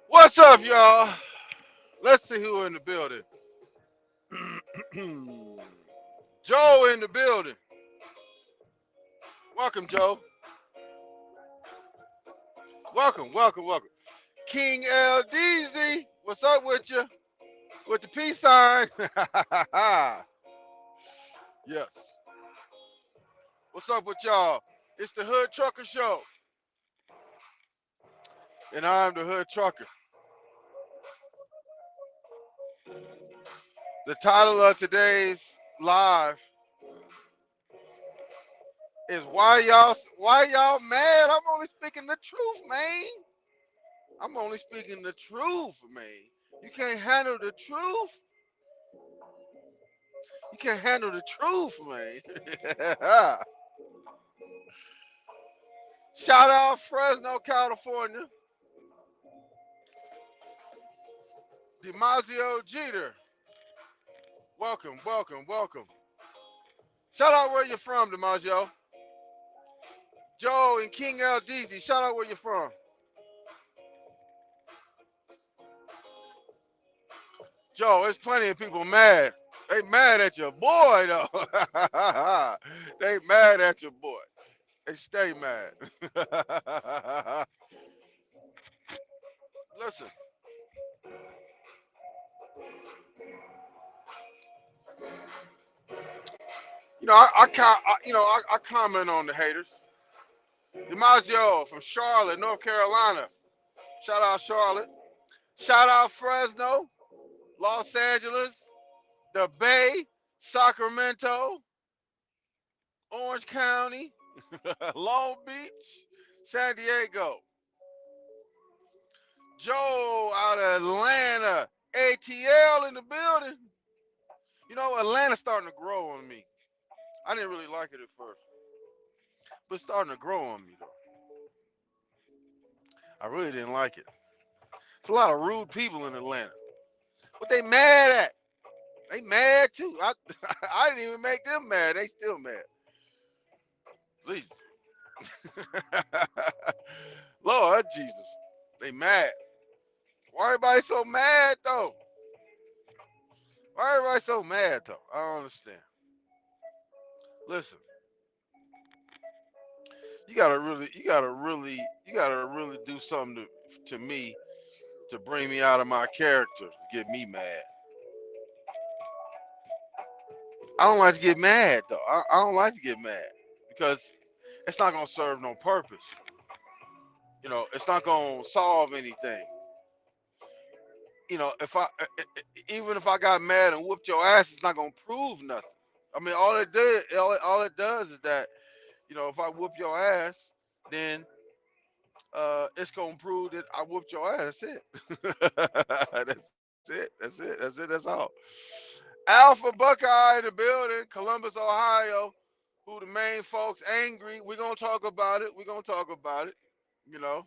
What's up, y'all? Let's see who in the building. Joe in the building. Welcome, Joe. Welcome, welcome, welcome. King LDZ, what's up with you? With the peace sign. Yes. What's up with y'all? It's the Hood Trucker Show. And I'm the Hood Trucker. The title of today's live is why y'all mad? I'm only speaking the truth, man. I'm only speaking the truth, man. You can't handle the truth. You can't handle the truth, man. Shout out Fresno, California. DiMaggio Jeter. Welcome, welcome, welcome. Shout out where you're from, DiMaggio. Joe and King LDZ. Shout out where you're from. Joe, there's plenty of people mad. They mad at your boy, though. They mad at your boy. They stay mad. Listen, I comment on the haters. DiMaggio from Charlotte, North Carolina. Shout out Charlotte. Shout out Fresno, Los Angeles, the Bay, Sacramento, Orange County, Long Beach, San Diego. Joe out of Atlanta, ATL in the building. You know, Atlanta's starting to grow on me. I didn't really like it at first, but it's starting to grow on me, though. I really didn't like it. It's a lot of rude people in Atlanta. What they mad at? They mad too. I I didn't even make them mad. They still mad. They mad. Why everybody so mad though? Why everybody so mad though? I don't understand. Listen, you gotta really do something to me to bring me out of my character, to get me mad. I don't like to get mad though. I don't like to get mad because it's not gonna serve no purpose. It's not gonna solve anything. If even if I got mad and whooped your ass, it's not gonna prove nothing. I mean, all it does is that if I whoop your ass, then it's gonna prove that I whooped your ass. That's it. That's it. That's it. That's it. That's all. Alpha Buckeye in the building, Columbus, Ohio. Who the main folks angry? We're gonna talk about it. We're gonna talk about it. You know.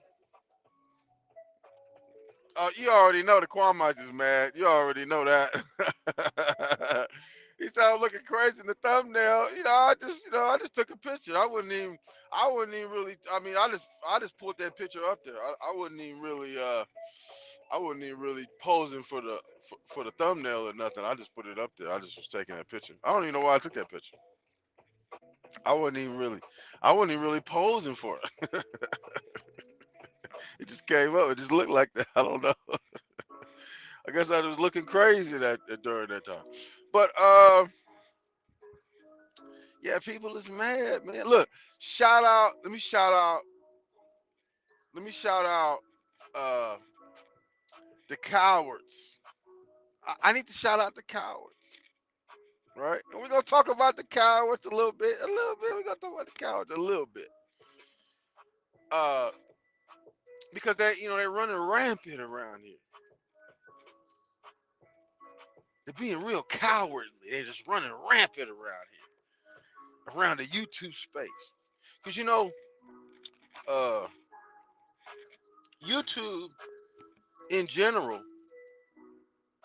You already know the Quamites is mad. You already know that. He sound looking crazy in the thumbnail. I just took a picture. I wouldn't even really. I mean, I just put that picture up there. I wasn't even really posing for the thumbnail or nothing. I just put it up there. I just was taking that picture. I don't even know why I took that picture. I wasn't even really, I wasn't even really posing for it. It just came up. It just looked like that. I don't know. I guess I was looking crazy during that time. But yeah, people is mad, man. Look, shout out. Let me shout out. Let me shout out uh the cowards. I need to shout out the cowards, right? And we're gonna talk about the cowards a little bit. A little bit. We're gonna talk about the cowards a little bit. Uh, because they're running rampant around here. They're being real cowardly. They're just running rampant around here, around the YouTube space. Because uh, YouTube in general,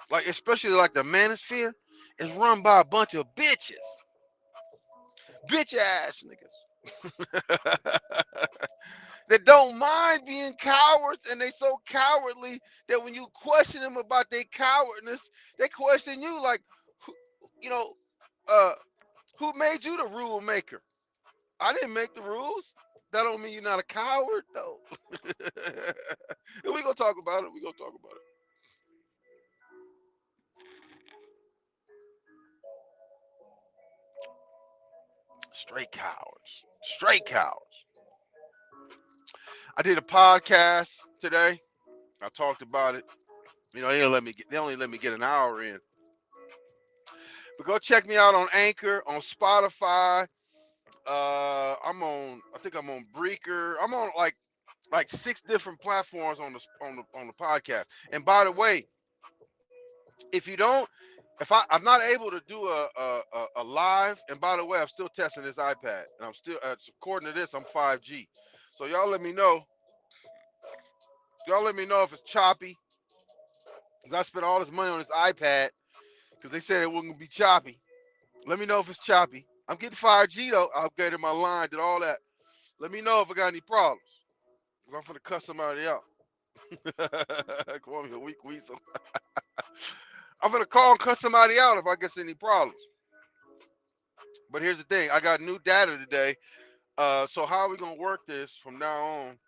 like especially like the manosphere, is run by a bunch of bitches, bitch ass niggas that don't mind being cowards, and they so cowardly that when you question them about their cowardness, they question you like, who- you know, uh, who made you the rule maker? I didn't make the rules. That don't mean you're not a coward, though. And we gonna talk about it. We gonna talk about it. Straight cowards. Straight cowards. I did a podcast today. I talked about it. They only let me get an hour in. But go check me out on Anchor, on Spotify. I think I'm on Breaker. I'm on like 6 different platforms on the podcast. And by the way, if you don't, I'm not able to do a live, and by the way, I'm still testing this iPad, and I'm still according to this, I'm 5G. So y'all let me know. Y'all let me know if it's choppy, because I spent all this money on this iPad because they said it wasn't gonna be choppy. Let me know if it's choppy. I'm getting 5G though. I upgraded my line, did all that. Let me know if I got any problems, because I'm gonna cuss somebody out. Call me a weak weasel. I'm gonna call and cuss somebody out if I get any problems. But here's the thing: I got new data today. So how are we gonna work this from now on?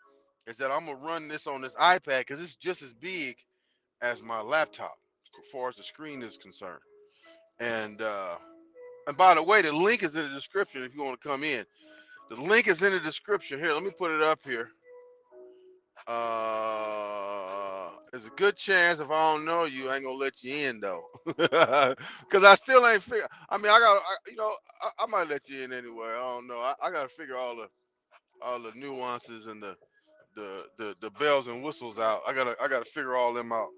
Is that I'm gonna run this on this iPad because it's just as big as my laptop as far as the screen is concerned. And by the way, the link is in the description if you want to come in. The link is in the description. Here, let me put it up here. There's a good chance if I don't know you, I ain't gonna let you in though, because I still ain't figure. I mean, I might let you in anyway. I don't know. I gotta figure all the nuances and the bells and whistles out. I gotta figure all them out.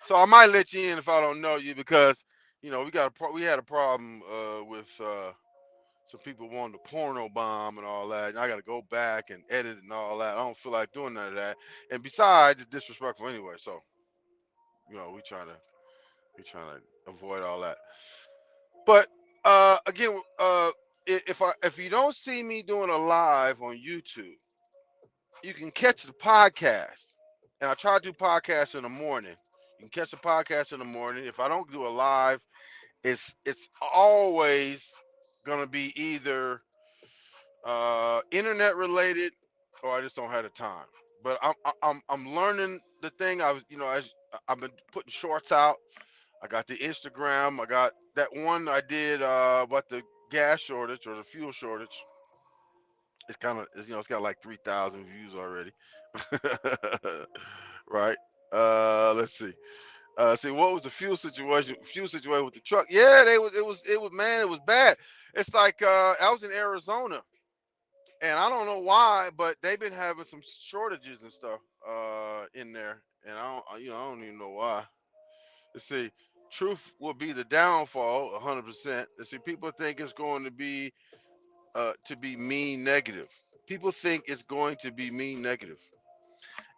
So I might let you in if I don't know you because we had a problem with some people wanting to porno bomb and all that. And I got to go back and edit and all that. I don't feel like doing none of that. And besides, it's disrespectful anyway. So we trying to avoid all that. But again, if you don't see me doing a live on YouTube, you can catch the podcast. And I try to do podcasts in the morning. You can catch the podcast in the morning. If I don't do a live, it's always gonna be either internet related or I just don't have the time. But I'm learning the thing. I was as I've been putting shorts out. I got the Instagram. I got that one I did about the gas shortage or the fuel shortage. It's kind of it's got like 3,000 views already. Right. Let's see. See what was the fuel situation? Fuel situation with the truck. Yeah, it was man, it was bad. It's like I was in Arizona, and I don't know why, but they've been having some shortages and stuff in there, and I don't even know why. Let's see. Truth will be the downfall, 100%. Let's see. People think it's going to be mean negative. People think it's going to be mean negative.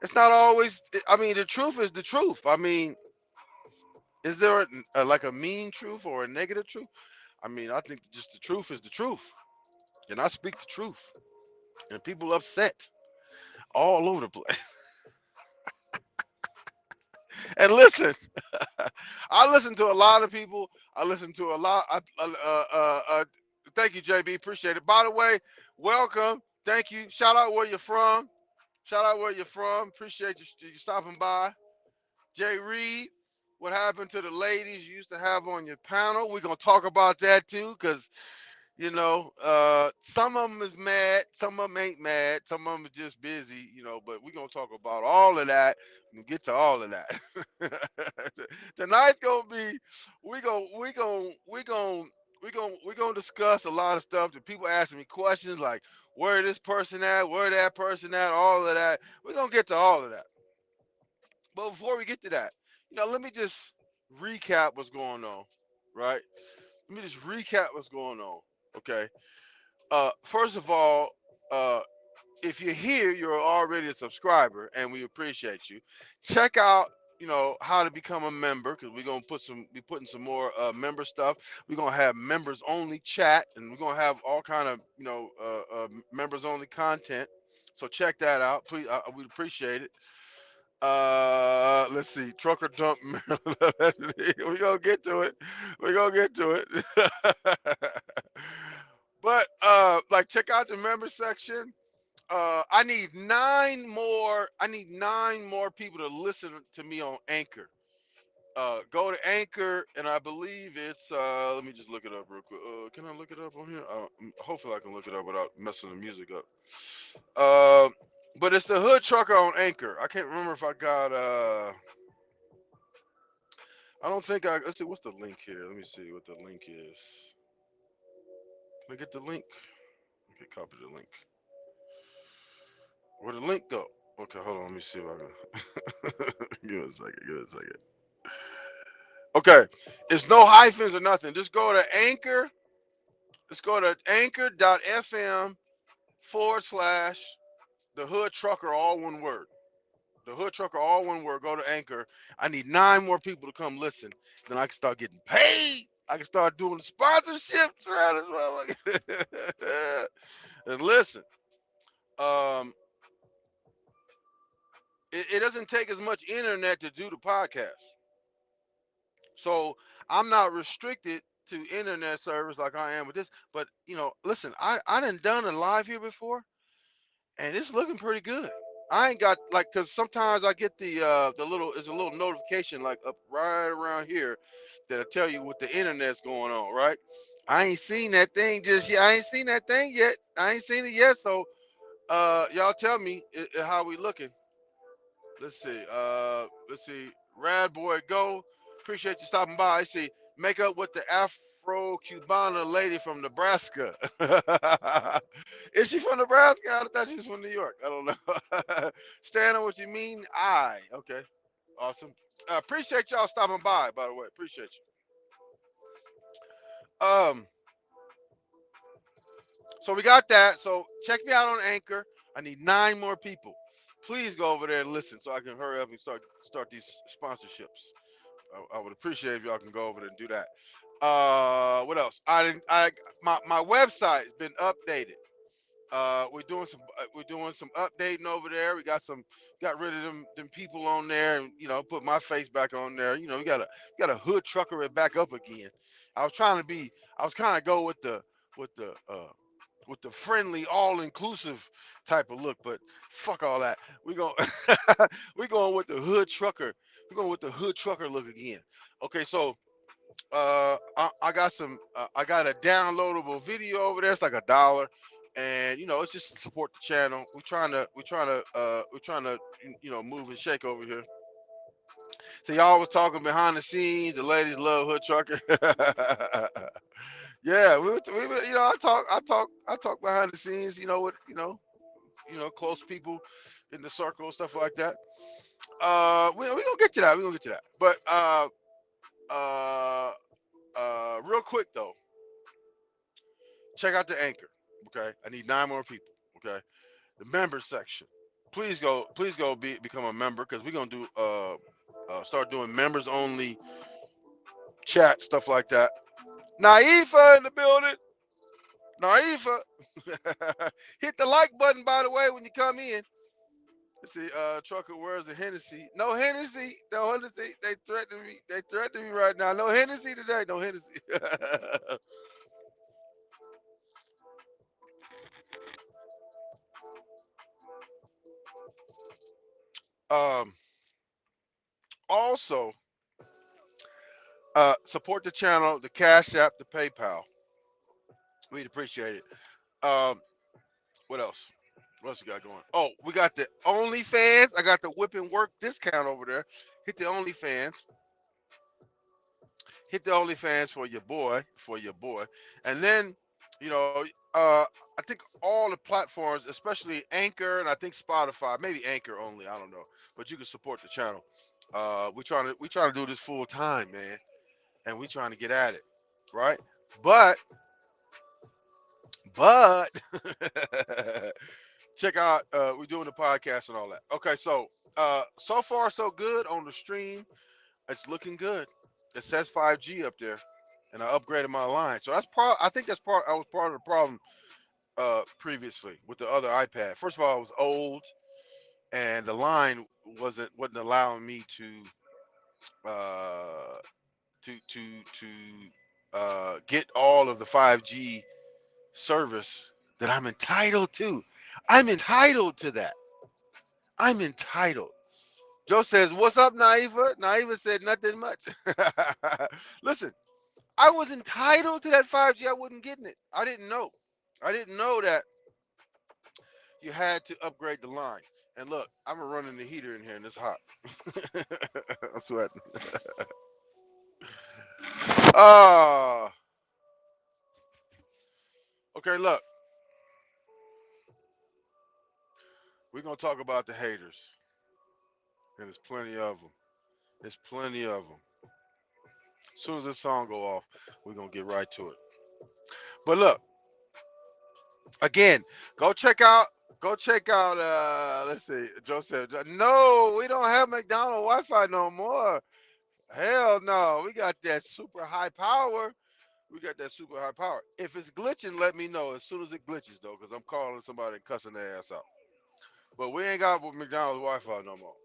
It's not always. I mean, the truth is the truth. I mean, is there like a mean truth or a negative truth? I mean, I think just the truth is the truth, and I speak the truth, and people upset all over the place. And listen, I listen to a lot of people. I listen to a lot. Thank you, JB. Appreciate it. By the way, welcome. Thank you. Shout out where you're from. Shout out where you're from. Appreciate you stopping by. Jay Reed, what happened to the ladies you used to have on your panel? We're gonna talk about that too, because some of them is mad, some of them ain't mad, some of them is just busy, but we're gonna talk about all of that and get to all of that. Tonight's gonna be we gonna discuss a lot of stuff. The people asking me questions like where this person at, where that person at, all of that. We're gonna get to all of that. But before we get to that, let me just recap what's going on, right? Let me just recap what's going on. Okay. First of all, uh, if you're here, you're already a subscriber, and we appreciate you. Check out, how to become a member, because we're gonna be putting some more member stuff. We're gonna have members only chat, and we're gonna have all kind of, members only content. So check that out, please. We'd appreciate it. Let's see, trucker dump. We're gonna get to it. We're gonna get to it. But like check out the member section. I need nine more people to listen to me on Anchor. Go to Anchor, and I believe it's let me just look it up real quick. Can I look it up on here? Hopefully I can look it up without messing the music up. uh, but it's the Hood Trucker on Anchor. I can't remember if I got I don't think I let's see what's the link here. Let me see what the link is. Can I get the link? Okay, copy the link. Where the link go? Okay, hold on. Let me see if I can. Give it a second. Give it a second. Okay, it's no hyphens or nothing. Just go to Anchor. Let's go to anchor.fm forward slash the Hood Trucker, all one word. The Hood Trucker, all one word. Go to Anchor. I need nine more people to come listen. Then I can start getting paid. I can start doing the sponsorships around as well. And listen, um, it doesn't take as much internet to do the podcast. So I'm not restricted to internet service like I am with this. But listen, I done a live here before, and it's looking pretty good. I ain't got like because sometimes I get the little it's a little notification like up right around here that'll tell you what the internet's going on, right? I ain't seen that thing just yet. I ain't seen that thing yet. I ain't seen it yet. So y'all tell me how we looking. Let's see. Rad boy, go. Appreciate you stopping by. I see. Make up with the Afro Cubana lady from Nebraska. Is she from Nebraska? I thought she was from New York. I don't know. Stand on what you mean. Okay. Awesome. Appreciate y'all stopping by the way. Appreciate you. So we got that. So check me out on Anchor. I need nine more people. Please go over there and listen so I can hurry up and start these sponsorships. I would appreciate if y'all can go over there and do that. What else? I didn't. My website has been updated. We're doing some updating over there. Got rid of them people on there, and put my face back on there. We got a hood trucker it back up again. I was trying to be I was kind of go with the uh with the friendly, all inclusive type of look, but fuck all that. We going we going with the hood trucker. We're going with the hood trucker look again. Okay, so I got a downloadable video over there. It's like $1, and it's just to support the channel. We're trying to move and shake over here. So y'all was talking behind the scenes. The ladies love hood trucker. Yeah, I talk behind the scenes. With close people in the circle, stuff like that. We gonna get to that. We gonna get to that. But uh, real quick though, check out the anchor. Okay, I need 9 more people. Okay, the members section. Please go become a member because we're gonna do start doing members only chat stuff like that. Naifa in the building. Naifa. Hit the like button by the way when you come in. Let's see, trucker, where's the Hennessy? No Hennessy. No Hennessy. They threatening me. They threatening me right now. No Hennessy today. No Hennessy. um, Also, support the channel, the Cash App, the PayPal. We'd appreciate it. Um, what else? What else you got going? Oh, we got the OnlyFans. I got the whip and work discount over there. Hit the OnlyFans. Hit the OnlyFans for your boy, and then you know, I think all the platforms, especially Anchor and I think Spotify, maybe Anchor only, I don't know, but you can support the channel. We trying to do this full time, man, and we trying to get at it, right? But but check out we're doing the podcast and all that. Okay, so far so good on the stream. It's looking good. It says 5G up there, and I upgraded my line. So I think that's part. I was part of the problem previously with the other iPad. First of all, it was old, and the line wasn't allowing me uh, to get all of the 5G service that I'm entitled to. I'm entitled to that. I'm entitled. Joe says, "What's up, Naiva?" Naiva said, "Nothing much." Listen, I was entitled to that 5G. I wasn't getting it. I didn't know. I didn't know that you had to upgrade the line. And look, I'm running the heater in here and it's hot. I'm sweating. Oh, okay, look, we're going to talk about the haters. And there's plenty of them. There's plenty of them. As soon as this song go off, we're going to get right to it. But look, again, go check out let's see, Joe said no, we don't have McDonald's Wi-Fi no more. Hell no, we got that super high power. We got that super high power. If it's glitching, let me know as soon as it glitches though, because I'm calling somebody and cussing their ass out. But we ain't got McDonald's Wi-Fi no more.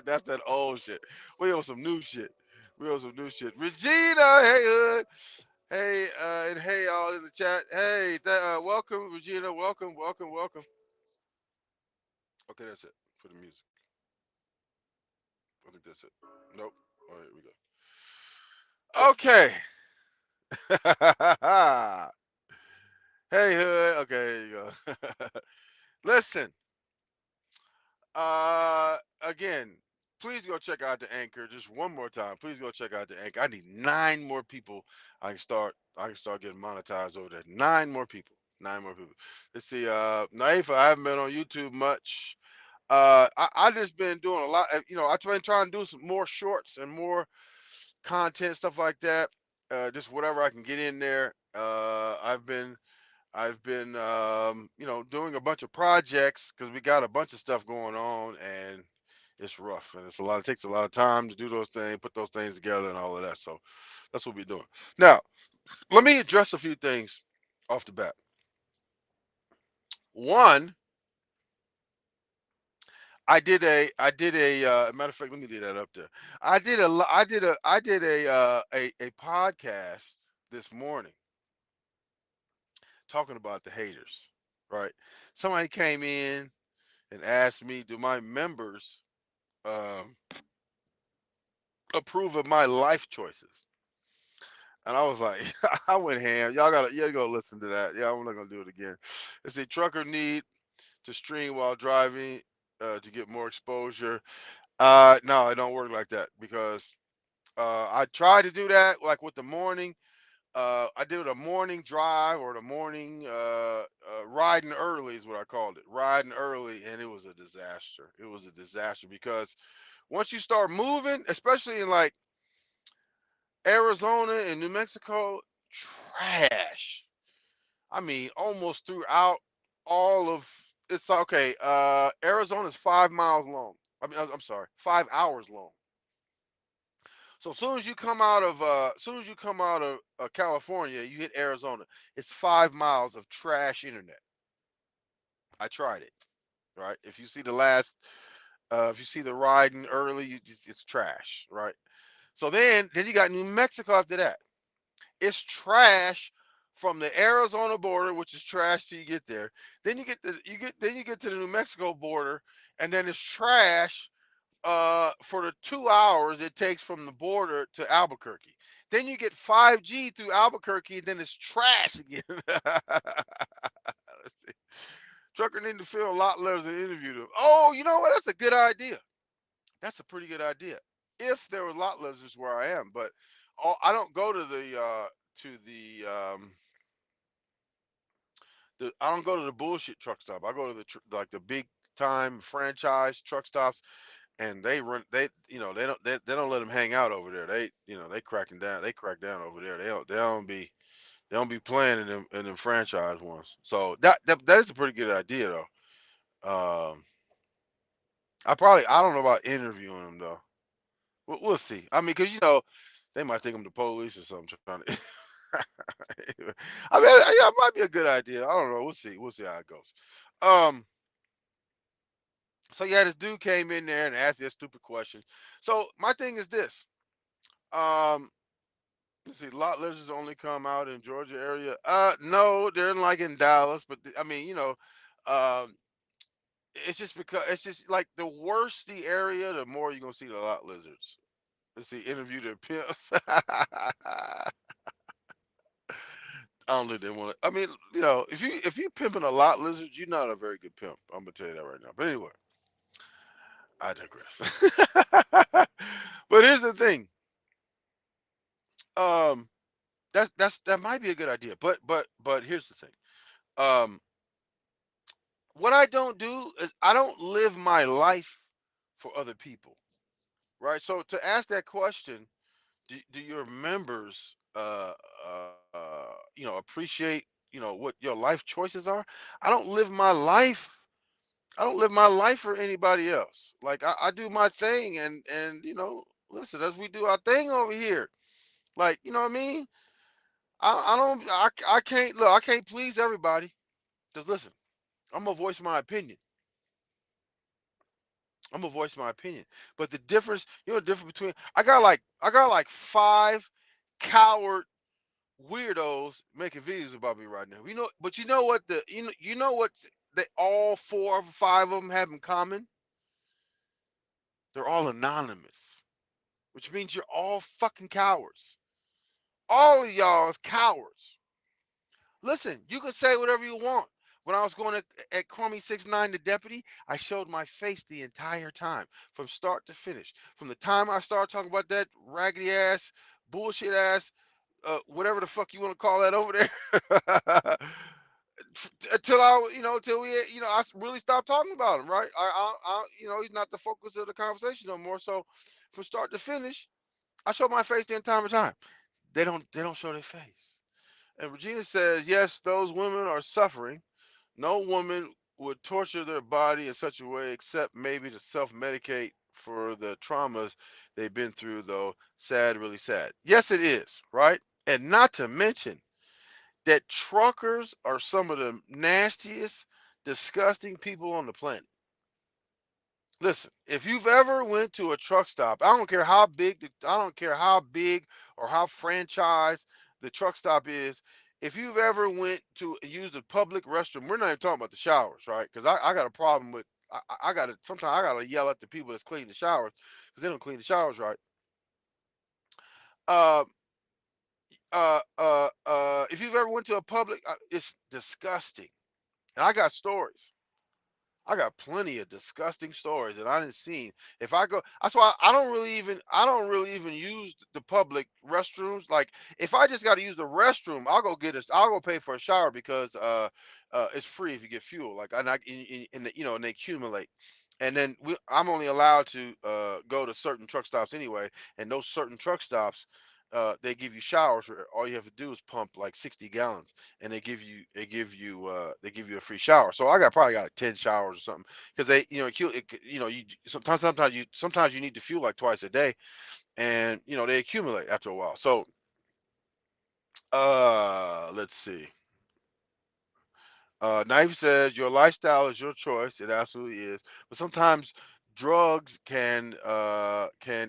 That's that old shit. We on some new shit. We on some new shit. Regina, hey hood. Hey, and hey, all in the chat. Hey, welcome, Regina. Welcome, welcome, welcome. Okay, that's it for the music. I think that's it. Nope. All right, we go. Okay. Hey, hood. Okay, there you go. Listen, again, please go check out the anchor just one more time. Please go check out the anchor. I need 9 more people. I can start getting monetized over there. 9 more people. 9 more people. Let's see. Naifa, I haven't been on YouTube much. I just been doing a lot. I've been trying to do some more shorts and more content, stuff like that. Just whatever I can get in there. I've been doing a bunch of projects because we got a bunch of stuff going on, and it's rough, and it takes a lot of time to do those things, put those things together, and all of that. So that's what we're doing. Now, let me address a few things off the bat. One, I did a matter of fact, let me leave that up there. I did a podcast this morning talking about the haters, right? Somebody came in and asked me, do my members um, approve of my life choices? And I was like, I went ham. You gotta go listen to that. Yeah, I'm not gonna do it again. It's a trucker need to stream while driving to get more exposure. No, it don't work like that because I tried to do that like with the morning. I did a morning drive or the morning riding early is what I called it, riding early, and it was a disaster. It was a disaster because once you start moving, especially in like Arizona and New Mexico, trash. I mean, almost throughout all of it's okay. Arizona's 5 miles long. I'm sorry, 5 hours long. So as soon as you come out of California, you hit Arizona. It's 5 miles of trash internet. I tried it. Right. If you see the riding early, it's trash. Right. So then you got New Mexico after that. It's trash from the Arizona border, which is trash till you get there. Then you get to the New Mexico border, and then it's trash for the 2 hours it takes from the border to Albuquerque. Then you get 5G through Albuquerque, and then it's trash again. Let's see. Trucker need to fill a lot letters and interview them. Oh, you know what? That's a good idea. That's a pretty good idea. If there were lot lizards where I am, but I don't go to the I don't go to the bullshit truck stop. I go to like the big time franchise truck stops, and they don't let them hang out over there. They cracking down. They crack down over there. They don't be playing in them franchise ones. So that is a pretty good idea though. I don't know about interviewing them though. We'll see. I mean, because they might think I'm the police or something. Trying to. I mean, yeah, it might be a good idea. I don't know. We'll see. We'll see how it goes. Um. So yeah, this dude came in there and asked me a stupid question. So my thing is this. Um. Let's see. Lot lizards only come out in Georgia area. No, they're in, like in Dallas, but I mean, um, it's just because it's just like the worse the area, the more you're gonna see the lot lizards. Let's see. Interview the pimps. I don't think they want to. I mean, if you pimping a lot lizard, you're not a very good pimp. I'm gonna tell you that right now. But anyway, I digress. But here's the thing. Um, that might be a good idea. But here's the thing. Um, what I don't do is I don't live my life for other people. Right. So to ask that question, do your members appreciate what your life choices are? I don't live my life I don't live my life for anybody else. Like I do my thing, and listen, as we do our thing over here. Like, you know what I mean? I don't I can't look, I can't please everybody. Just listen, I'm gonna voice my opinion. I'm gonna voice my opinion. But the difference, the difference between I got like five coward weirdos making videos about me right now. But you know what what they all four or five of them have in common? They're all anonymous, which means you're all fucking cowards. All of y'all is cowards. Listen, you can say whatever you want. When I was going at Crummy 6'9", the deputy, I showed my face the entire time, from start to finish. From the time I started talking about that raggedy ass, bullshit ass, whatever the fuck you want to call that over there, until I really stopped talking about him. Right? He's not the focus of the conversation no more. So, from start to finish, I show my face the entire time. They don't show their face. And Regina says, yes, those women are suffering. No woman would torture their body in such a way except maybe to self-medicate for the traumas they've been through, though. Sad, really sad. Yes, it is, right? And not to mention that truckers are some of the nastiest, disgusting people on the planet. Listen, if you've ever went to a truck stop, I don't care how big I don't care how big or how franchised the truck stop is. If you've ever went to use the public restroom, we're not even talking about the showers, right? Because I got a problem with I got to sometimes I got to yell at the people that's cleaning the showers because they don't clean the showers right. Uh, if you've ever went to a public, it's disgusting, and I got stories. I got plenty of disgusting stories that I didn't see. If I go, that's why I don't really even use the public restrooms. Like if I just got to use the restroom, I'll go pay for a shower because it's free if you get fuel. Like and you know and they accumulate. And then I'm only allowed to go to certain truck stops anyway, and those certain truck stops, they give you showers. Where all you have to do is pump like 60 gallons, and they give you a free shower. So I probably got like 10 showers or something because they you know you sometimes you need to fuel like twice a day, and they accumulate after a while. So let's see. Knife says your lifestyle is your choice. It absolutely is, but sometimes drugs can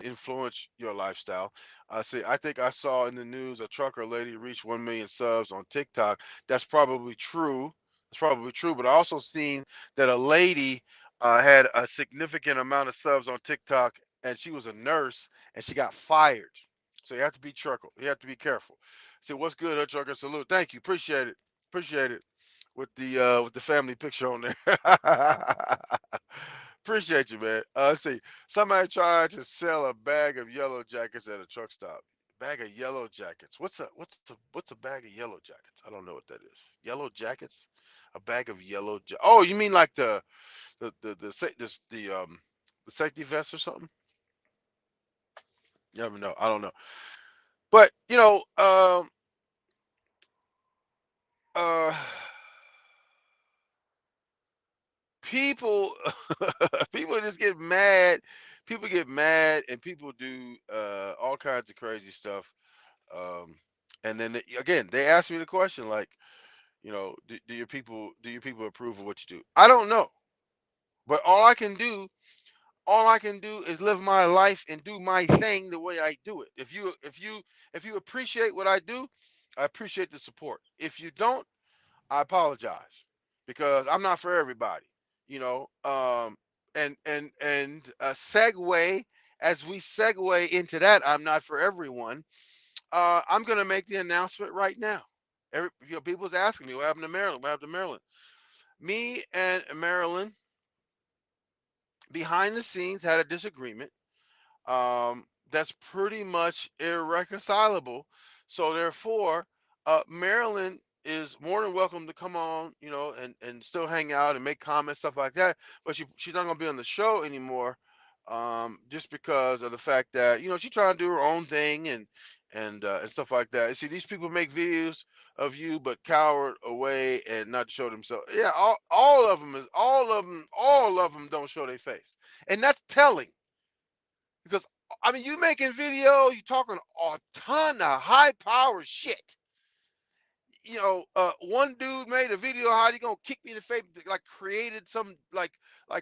influence your lifestyle. I see. I think I saw in the news a trucker lady reached 1 million subs on TikTok. That's probably true. That's probably true. But I also seen that a lady had a significant amount of subs on TikTok, and she was a nurse, and she got fired. So you have to be trucker. You have to be careful. So what's good, her trucker? Salute. Thank you. Appreciate it. Appreciate it with the family picture on there. Appreciate you, man. Let's see. Somebody tried to sell a bag of yellow jackets at a truck stop. Bag of yellow jackets. What's a bag of yellow jackets? I don't know what that is. Yellow jackets? A bag of yellow. Oh, you mean like the safety vest or something? You never know. I don't know. But uh, people people just get mad. People get mad and people do all kinds of crazy stuff. Um, and then again, they ask me the question like, do your people approve of what you do? I don't know, but all I can do is live my life and do my thing the way I do it. If you appreciate what I do, I appreciate the support. If you don't, I apologize because I'm not for everybody, you know. And segue as we segue into that, I'm not for everyone. I'm gonna make the announcement right now. People's asking me what happened to Maryland. What happened to Maryland? Me and Maryland behind the scenes had a disagreement that's pretty much irreconcilable. So therefore, Maryland is more than welcome to come on, and still hang out and make comments, stuff like that. But she's not gonna be on the show anymore, just because of the fact that she's trying to do her own thing and stuff like that. You see, these people make videos of you, but cower away and not show themselves. Yeah, all of them don't show their face, and that's telling because I mean, you making video, you talking a ton of high power shit. One dude made a video how he gonna kick me in the face, like created some like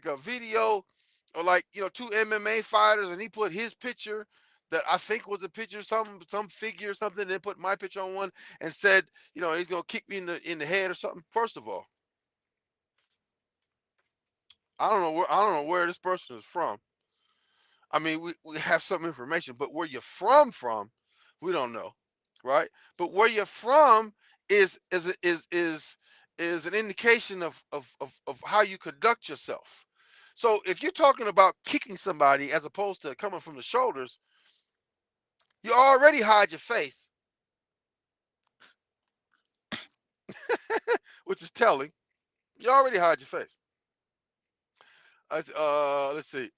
a video or like two MMA fighters, and he put his picture that I think was a picture of some figure or something, then put my picture on one and said, he's gonna kick me in the head or something. First of all, I don't know where this person is from. I mean, we have some information, but where you're from, we don't know, right? But where you're from is an indication of how you conduct yourself. So if you're talking about kicking somebody as opposed to coming from the shoulders, you already hide your face, which is telling. You already hide your face. Let's see.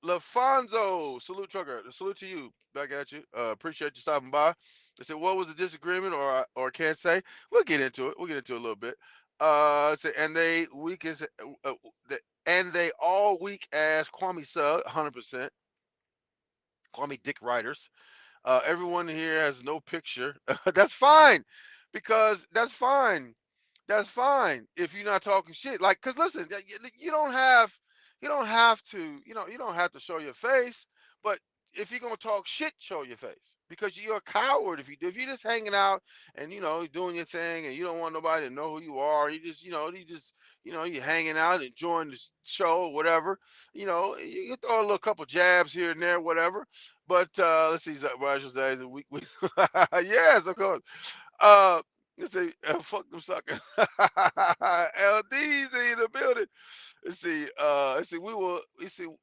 Lafonso, salute trucker. Salute to you. Back at you. Appreciate you stopping by. I said, what was the disagreement, or can't say? We'll get into it. We'll get into it a little bit. Say, and they weak as and they all weak as Kwame Sug, 100%. Kwame Dick Writers. Everyone here has no picture. That's fine, because that's fine. That's fine if you're not talking shit. Like, cause listen, you don't have, you don't have to show your face. But if you're gonna talk shit, show your face because you're a coward if you do. If you're just hanging out and doing your thing and you don't want nobody to know who you are, you're hanging out, enjoying the show, or whatever. You throw a little couple jabs here and there, whatever. But let's see, Rachel says we yes, of course. Uh, let's see, fuck them suckers. LD's in the building. Let's see,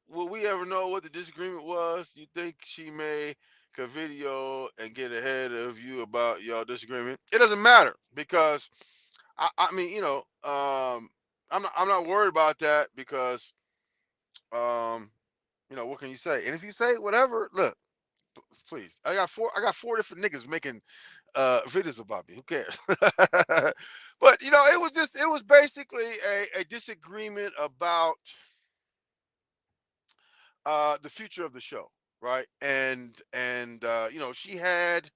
will we ever know what the disagreement was? You think she made a video and get ahead of you about y'all disagreement? It doesn't matter because I mean, I'm not worried about that because um, what can you say? And if you say whatever, look, please, I got four different niggas making videos about me. Who cares? But it was basically a disagreement about the future of the show, right? And she had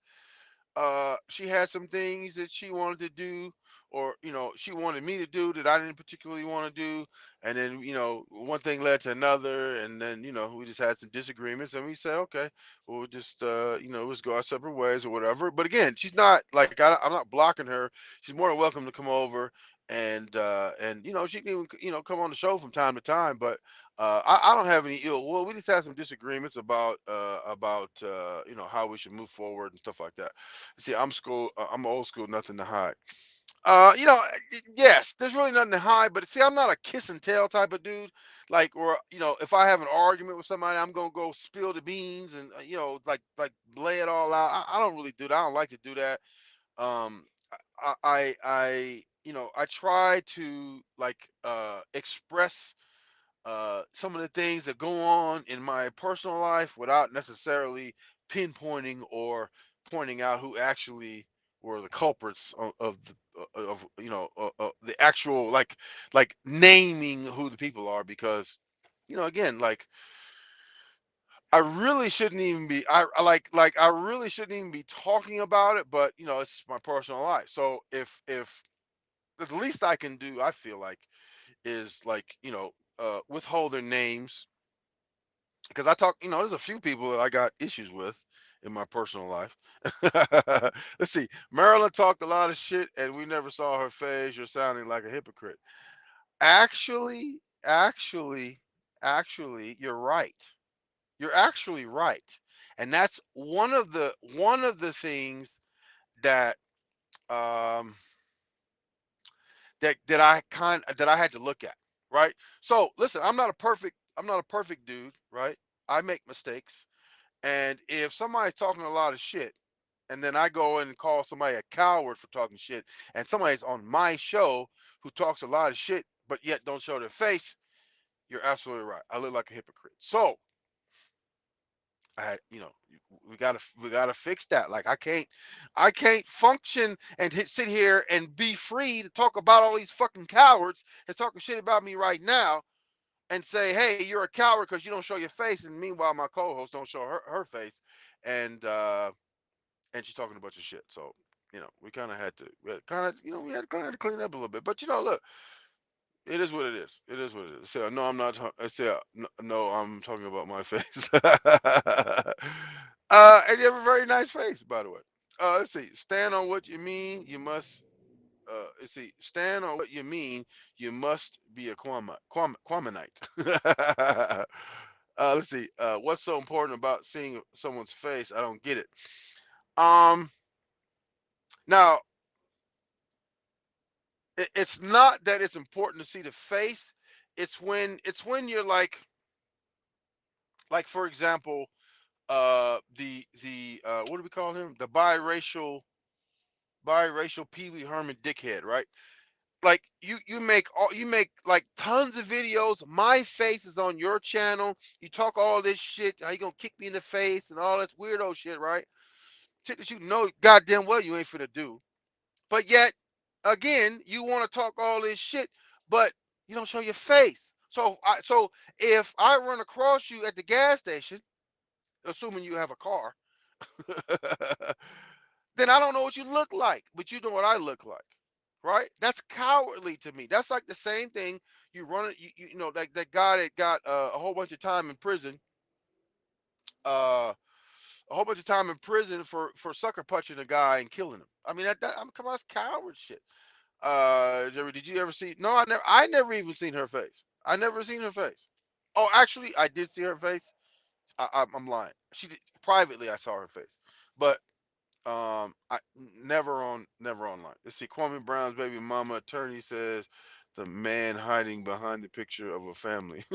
some things that she wanted to do, or she wanted me to do that I didn't particularly want to do, and then one thing led to another, and then we just had some disagreements, and we said, okay, well, we'll just let's go our separate ways or whatever. But again, she's not like I'm not blocking her. She's more than welcome to come over, and she can even come on the show from time to time, but. I don't have any ill will. We just had some disagreements about how we should move forward and stuff like that. See, I'm old school, nothing to hide. Yes, there's really nothing to hide, but see, I'm not a kiss and tell type of dude. Like, or if I have an argument with somebody, I'm gonna go spill the beans and like lay it all out. I don't really do that. I don't like to do that. Um, I try to like express some of the things that go on in my personal life without necessarily pinpointing or pointing out who actually were the culprits of the actual like naming who the people are, because again, like I really shouldn't even be I really shouldn't even be talking about it, but it's my personal life. So if the least I can do, I feel like, is like withhold their names, because I talk, there's a few people that I got issues with in my personal life. Let's see. Marilyn talked a lot of shit and we never saw her face. You're sounding like a hypocrite. Actually, actually, actually, you're right. You're actually right. And that's one of the things that um that I had to look at, right? So listen, I'm not a perfect dude, right? I make mistakes. And if somebody's talking a lot of shit, and then I go and call somebody a coward for talking shit, and somebody's on my show who talks a lot of shit but yet don't show their face, you're absolutely right. I look like a hypocrite. So we gotta fix that. Like I can't function and sit here and be free to talk about all these fucking cowards and talking shit about me right now and say, hey, you're a coward because you don't show your face, and meanwhile my co-host don't show her face, and she's talking a bunch of shit. So we kind of had to we had to kind of clean up a little bit. But look, it is what it is. It is what it is. So no, I'm not. I say no, no, I'm talking about my face. And you have a very nice face, by the way. Let's see. Stand on what you mean. You must. Let's see. Stand on what you mean. You must be a Quamanite. Let's see. What's so important about seeing someone's face? I don't get it. Um. Now, it's not that it's important to see the face. It's when you're like for example, the what do we call him? The biracial Pee Wee Herman dickhead, right? Like you make like tons of videos. My face is on your channel. You talk all this shit. How you gonna kick me in the face and all this weirdo shit, right? Shit that you know goddamn well you ain't finna do. But yet, again, you want to talk all this shit, but you don't show your face. So if I run across you at the gas station, assuming you have a car, then I don't know what you look like, but you know what I look like, right? That's cowardly to me. That's like the same thing you run it. You know, like that guy that got a whole bunch of time in prison. Uh, a whole bunch of time in prison for sucker punching a guy and killing him. I mean, come on, that's coward shit. Did you ever see? No, I never even seen her face. I never seen her face. Oh, actually, I did see her face. I'm lying. She did, privately, I saw her face, but I never online. Let's see. Kwame Brown's baby mama attorney says the man hiding behind the picture of a family.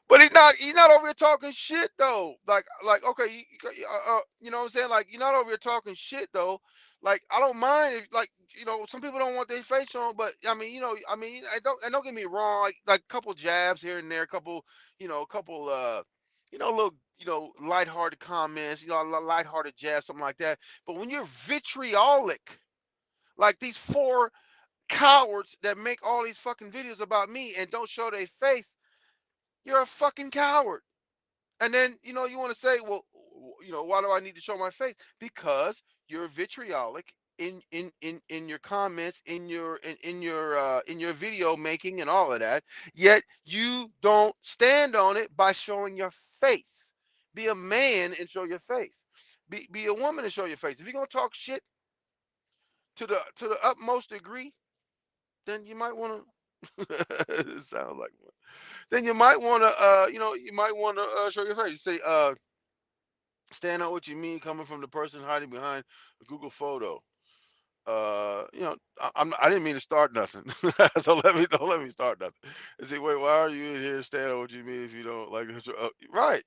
But he's not over here talking shit though. Like okay, you know what I'm saying? Like you're not over here talking shit though. Like I don't mind if like some people don't want their face shown, but I mean I don't get me wrong. Like a couple jabs here and there, a couple a couple little lighthearted comments, lighthearted jabs, something like that. But when you're vitriolic, like these four cowards that make all these fucking videos about me and don't show their face, you're a fucking coward. And then, you want to say, well, why do I need to show my face? Because you're vitriolic in your comments, in your video making and all of that. Yet you don't stand on it by showing your face. Be a man and show your face. Be a woman and show your face. If you're gonna talk shit to the utmost degree, then you might want to. It sounds like one. Then you might want to, show your face. You say, stand out what you mean coming from the person hiding behind a Google photo. I didn't mean to start nothing. So don't let me start nothing. And say, wait, why are you in here? Stand out what you mean if you don't like it. Right.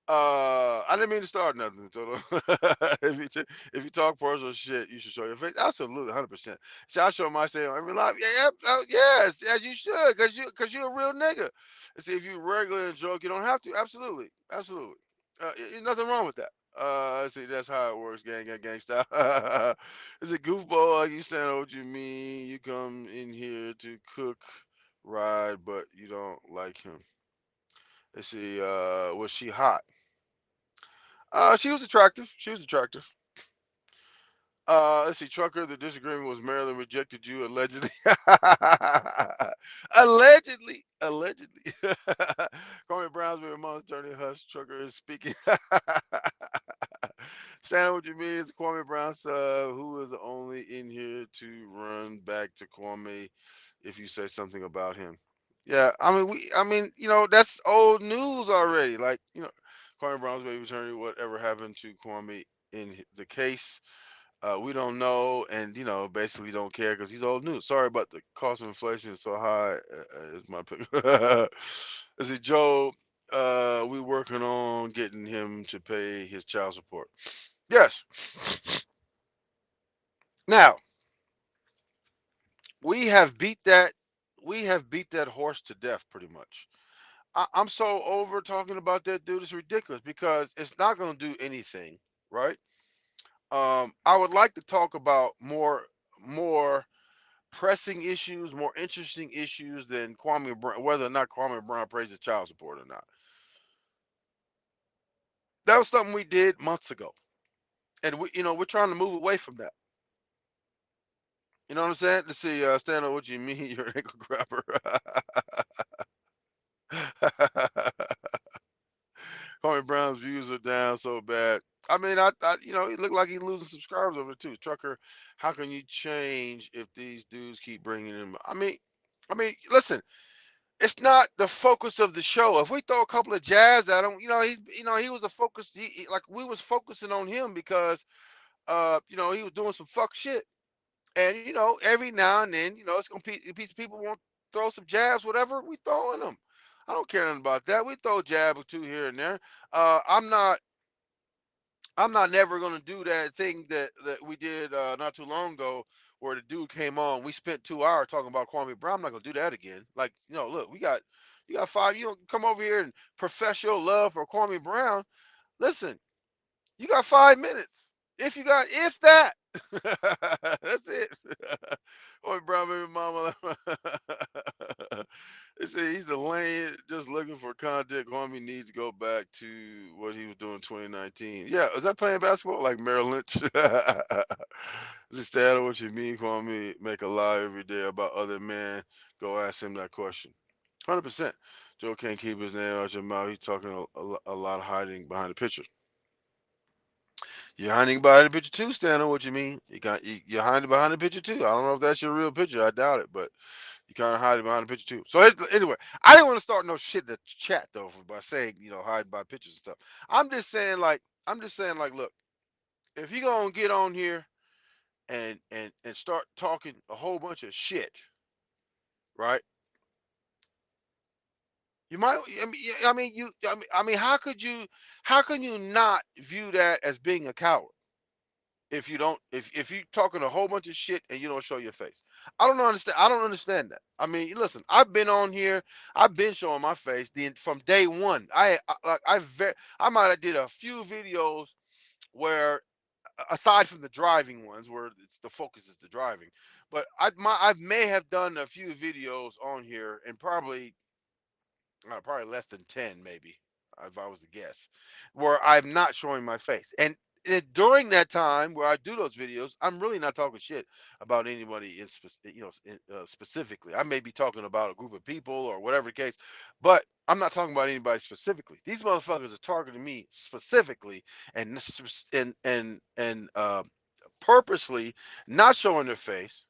I didn't mean to start nothing. So if you talk personal shit, you should show your face. Absolutely, 100%. See, I show my face on every live. Yeah, yes, as you should, cause you're a real nigga. And see, if you regular and joke, you don't have to. Absolutely, absolutely. Nothing wrong with that. See, that's how it works, gang style. It's a goofball. Like you saying what you mean. You come in here to cook, ride, but you don't like him. Let's see. Was she hot? She was attractive. She was attractive. Let's see, Trucker. The disagreement was Maryland rejected you allegedly. Allegedly. Corey Brown's with Mom attorney Hush. Trucker is speaking. Santa, what you mean is Kwame Brown, who is only in here to run back to Kwame if you say something about him. Yeah, that's old news already. Like, Kwame Brown's baby attorney, whatever happened to Kwame in the case, we don't know, and basically don't care because he's old news. Sorry, but the cost of inflation is so high. Is my pick. Is it Joe? We working on getting him to pay his child support. Yes. Now we have beat that. We have beat that horse to death, pretty much. I'm so over talking about that dude. It's ridiculous because it's not going to do anything, right? I would like to talk about more pressing issues, more interesting issues than Kwame Brown, whether or not Kwame Brown pays his child support or not. That was something we did months ago, and we're trying to move away from that. You know what I'm saying? Let's see, stand on what you mean, you're an ankle grabber. Kwame Brown's views are down so bad. I mean, it looked like he's losing subscribers over it too. Trucker, how can you change if these dudes keep bringing him? Listen, it's not the focus of the show. If we throw a couple of jabs at him, he was a focus. Like we was focusing on him because he was doing some fuck shit. And every now and then, it's gonna be a piece of people want to throw some jabs, whatever. We throwing them. I don't care nothing about that. We throw a jab or two here and there. I'm not. I'm not never gonna do that thing that we did not too long ago, where the dude came on. We spent 2 hours talking about Kwame Brown. I'm not gonna do that again. Like, look, you got five. You don't come over here and profess your love for Kwame Brown. Listen, you got 5 minutes. If that, that's it. Kwame Brown, baby mama. They say he's a lane just looking for content, Kwame needs to go back to what he was doing in 2019. Yeah, is that playing basketball like Merrill Lynch? Just add what you mean, Kwame. Make a lie every day about other men. Go ask him that question. 100%. Joe can't keep his name out your mouth. He's talking a lot of hiding behind the picture. You're hiding behind the picture too, Stan. What you mean? You're hiding behind the picture too. I don't know if that's your real picture. I doubt it, but you kind of hiding behind the picture too. So anyway, I didn't want to start no shit in the chat though by saying hiding by pictures and stuff. I'm just saying like, look, if you gonna get on here and start talking a whole bunch of shit, right? You might. How can you not view that as being a coward? If you don't if you talking a whole bunch of shit and you don't show your face. I don't understand that. I mean, listen, I've been on here, I've been showing my face from day one. I might have did a few videos where aside from the driving ones where it's the focus is the driving, but I may have done a few videos on here and probably less than 10 maybe if I was to guess, where I'm not showing my face. And during that time where I do those videos, I'm really not talking shit about anybody specifically. I may be talking about a group of people or whatever the case, but I'm not talking about anybody specifically. These motherfuckers are targeting me specifically and purposely not showing their face.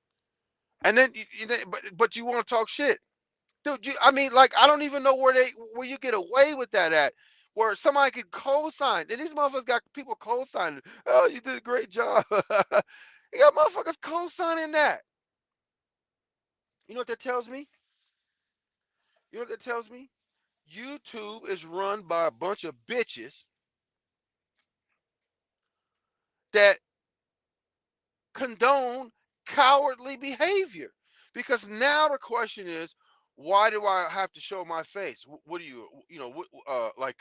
And then, but you want to talk shit. Dude, I mean, like, I don't even know where you get away with that at, where somebody could co-sign, and these motherfuckers got people co-signing. Oh, you did a great job. You got motherfuckers co-signing that. You know what that tells me? You know what that tells me? YouTube is run by a bunch of bitches that condone cowardly behavior. Because now the question is, why do I have to show my face? What do like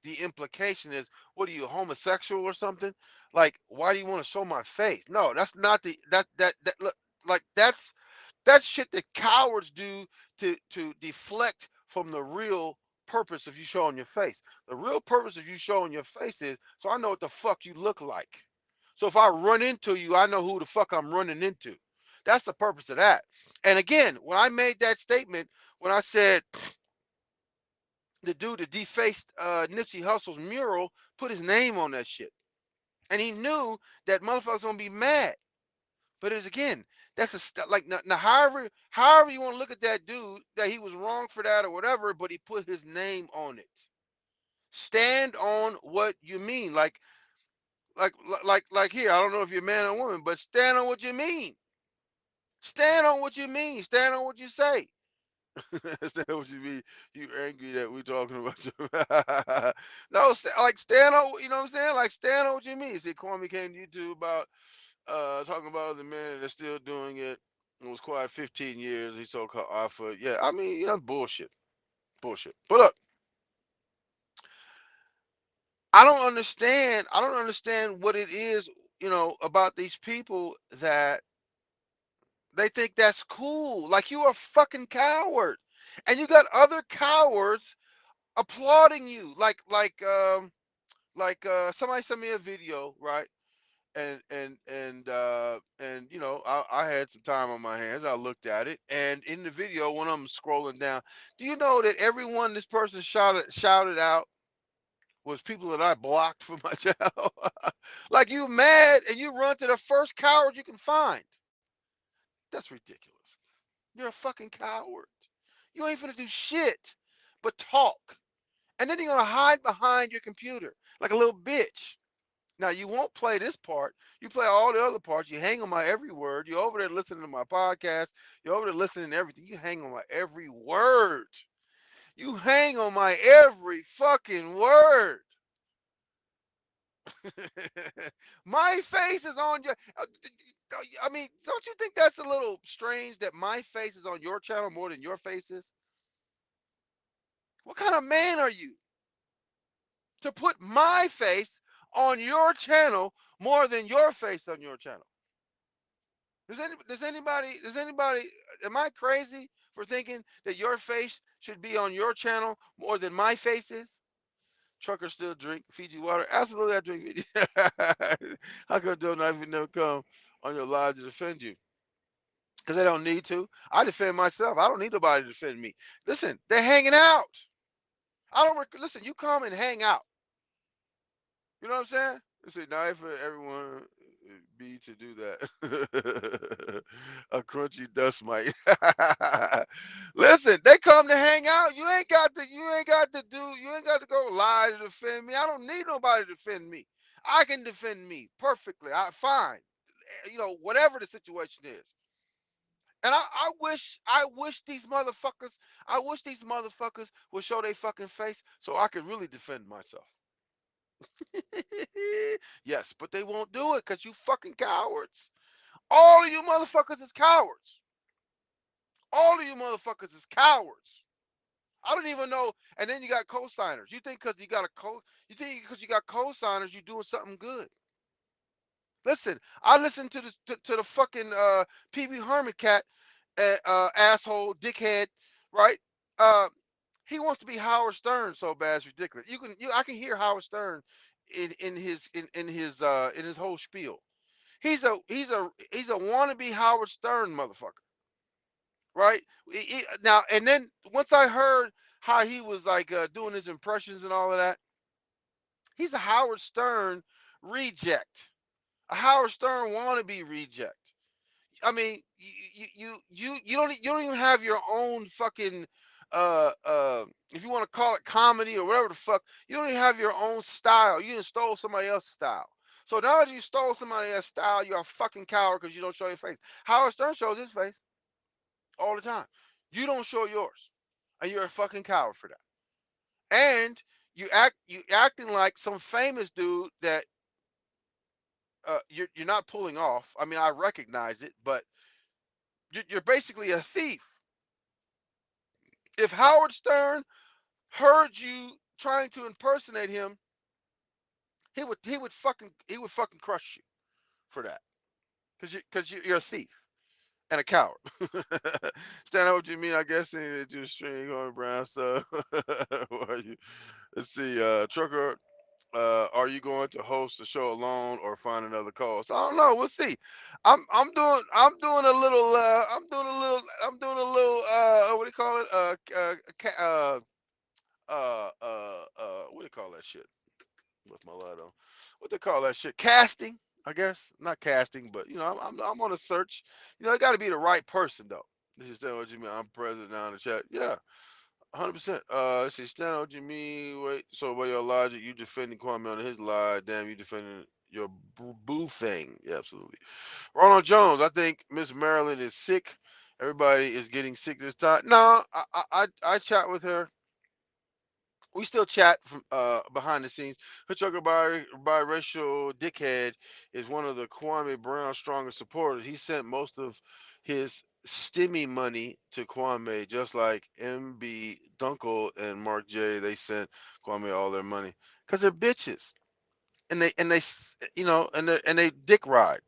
the implication is, what are you, homosexual or something? Like, why do you want to show my face? No, that's not the that look, like that's shit that cowards do to deflect from the real purpose of you showing your face. The real purpose of you showing your face is so I know what the fuck you look like. So if I run into you, I know who the fuck I'm running into. That's the purpose of that. And again, when I made that statement, when I said the dude that defaced Nipsey Hussle's mural put his name on that shit, and he knew that motherfuckers gonna be mad. But it's again, that's like now, however you want to look at that dude, that he was wrong for that or whatever, but he put his name on it. Stand on what you mean, like here. I don't know if you're a man or woman, but stand on what you mean. Stand on what you mean. Stand on what you say. Stand on what you mean. You angry that we talking about you? No, like stand on. You know what I'm saying? Like stand on what you mean. See, Kwame came to YouTube about talking about other men and they're still doing it. It was quiet 15 years. He's so called alpha. Yeah, I mean, bullshit, bullshit. But look, I don't understand what it is, about these people that they think that's cool. Like you are a fucking coward, and you got other cowards applauding you. Like somebody sent me a video, right? And I had some time on my hands. I looked at it, and in the video, when I'm scrolling down, do you know that everyone this person shouted out was people that I blocked from my channel? Like you mad and you run to the first coward you can find. That's ridiculous. You're a fucking coward. You ain't finna do shit but talk. And then you're gonna hide behind your computer like a little bitch. Now you won't play this part. You play all the other parts. You hang on my every word. You're over there listening to my podcast. You're over there listening to everything. You hang on my every word. You hang on my every fucking word. My face is on your. I mean, don't you think that's a little strange that my face is on your channel more than your face is? What kind of man are you to put my face on your channel more than your face on your channel? Does anybody am I crazy for thinking that your face should be on your channel more than my face is? Trucker still drink Fiji water? Absolutely, I drink Fiji. How come they'll not even never come on your live to defend you? Because they don't need to. I defend myself. I don't need nobody to defend me. Listen, they're hanging out. I don't listen. You come and hang out. You know what I'm saying? It's a night for everyone be to do that. A crunchy dust mite. Listen, they come to hang out. You ain't got to go lie to defend me. I don't need nobody to defend me. I can defend me perfectly. I fine. Whatever the situation is. And I wish these motherfuckers would show their fucking face so I could really defend myself. Yes, but they won't do it because you fucking cowards. All of you motherfuckers is cowards. All of you motherfuckers is cowards. I don't even know. And then you got co-signers. You think because you got co-signers, you're doing something good. Listen, I listened to the fucking PB Herman cat, asshole, dickhead, right? Uh, he wants to be Howard Stern so bad it's ridiculous. I can hear Howard Stern in his whole spiel. He's a wannabe Howard Stern motherfucker, right? Now and then once I heard how he was like doing his impressions and all of that, he's a Howard Stern reject, a Howard Stern wannabe reject. I mean, you don't even have your own fucking if you want to call it comedy or whatever the fuck, you don't even have your own style. You just stole somebody else's style. So now that you stole somebody else's style, you're a fucking coward because you don't show your face. Howard Stern shows his face all the time. You don't show yours, and you're a fucking coward for that. And you acting like some famous dude that you're not pulling off. I mean, I recognize it, but you're basically a thief. If Howard Stern heard you trying to impersonate him, he would fucking crush you for that because you're a thief and a coward. Stand out what you mean, I guess, and do string on brown stuff. Who are you? Let's see, Trucker. Are you going to host the show alone or find another co-host? I don't know. We'll see. I'm doing a little what do you call it? What do you call that shit? What's my light on? What they call that shit? Casting, I guess. Not casting, but I'm on a search. It got to be the right person though. This is what you mean. I'm president now in the chat. Yeah, 100%. Let's see. Stand what you mean. Wait. So by your logic, you defending Kwame on his lie. Damn, you defending your boo thing. Yeah, absolutely. Ronald Jones. I think Miss Maryland is sick. Everybody is getting sick this time. No, I chat with her. We still chat from behind the scenes. Hitchhiker biracial dickhead is one of the Kwame Brown's strongest supporters. He sent most of his stimmy money to Kwame, just like MB Dunkel and Mark J. They sent Kwame all their money because they're bitches. And they dick ride.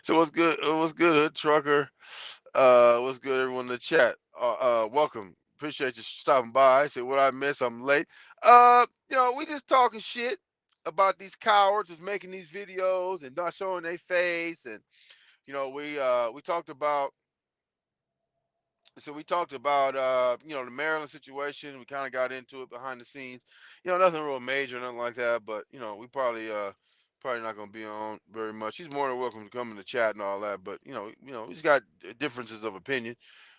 So what's good? What's good, Hood Trucker? What's good, everyone in the chat? Welcome. Appreciate you stopping by. Say what I miss. I'm late. We just talking shit about these cowards that's making these videos and not showing their face, and we talked about. So we talked about the Maryland situation. We kind of got into it behind the scenes. Nothing real major, nothing like that. But we probably not gonna be on very much. He's more than welcome to come in the chat and all that. But he's got differences of opinion,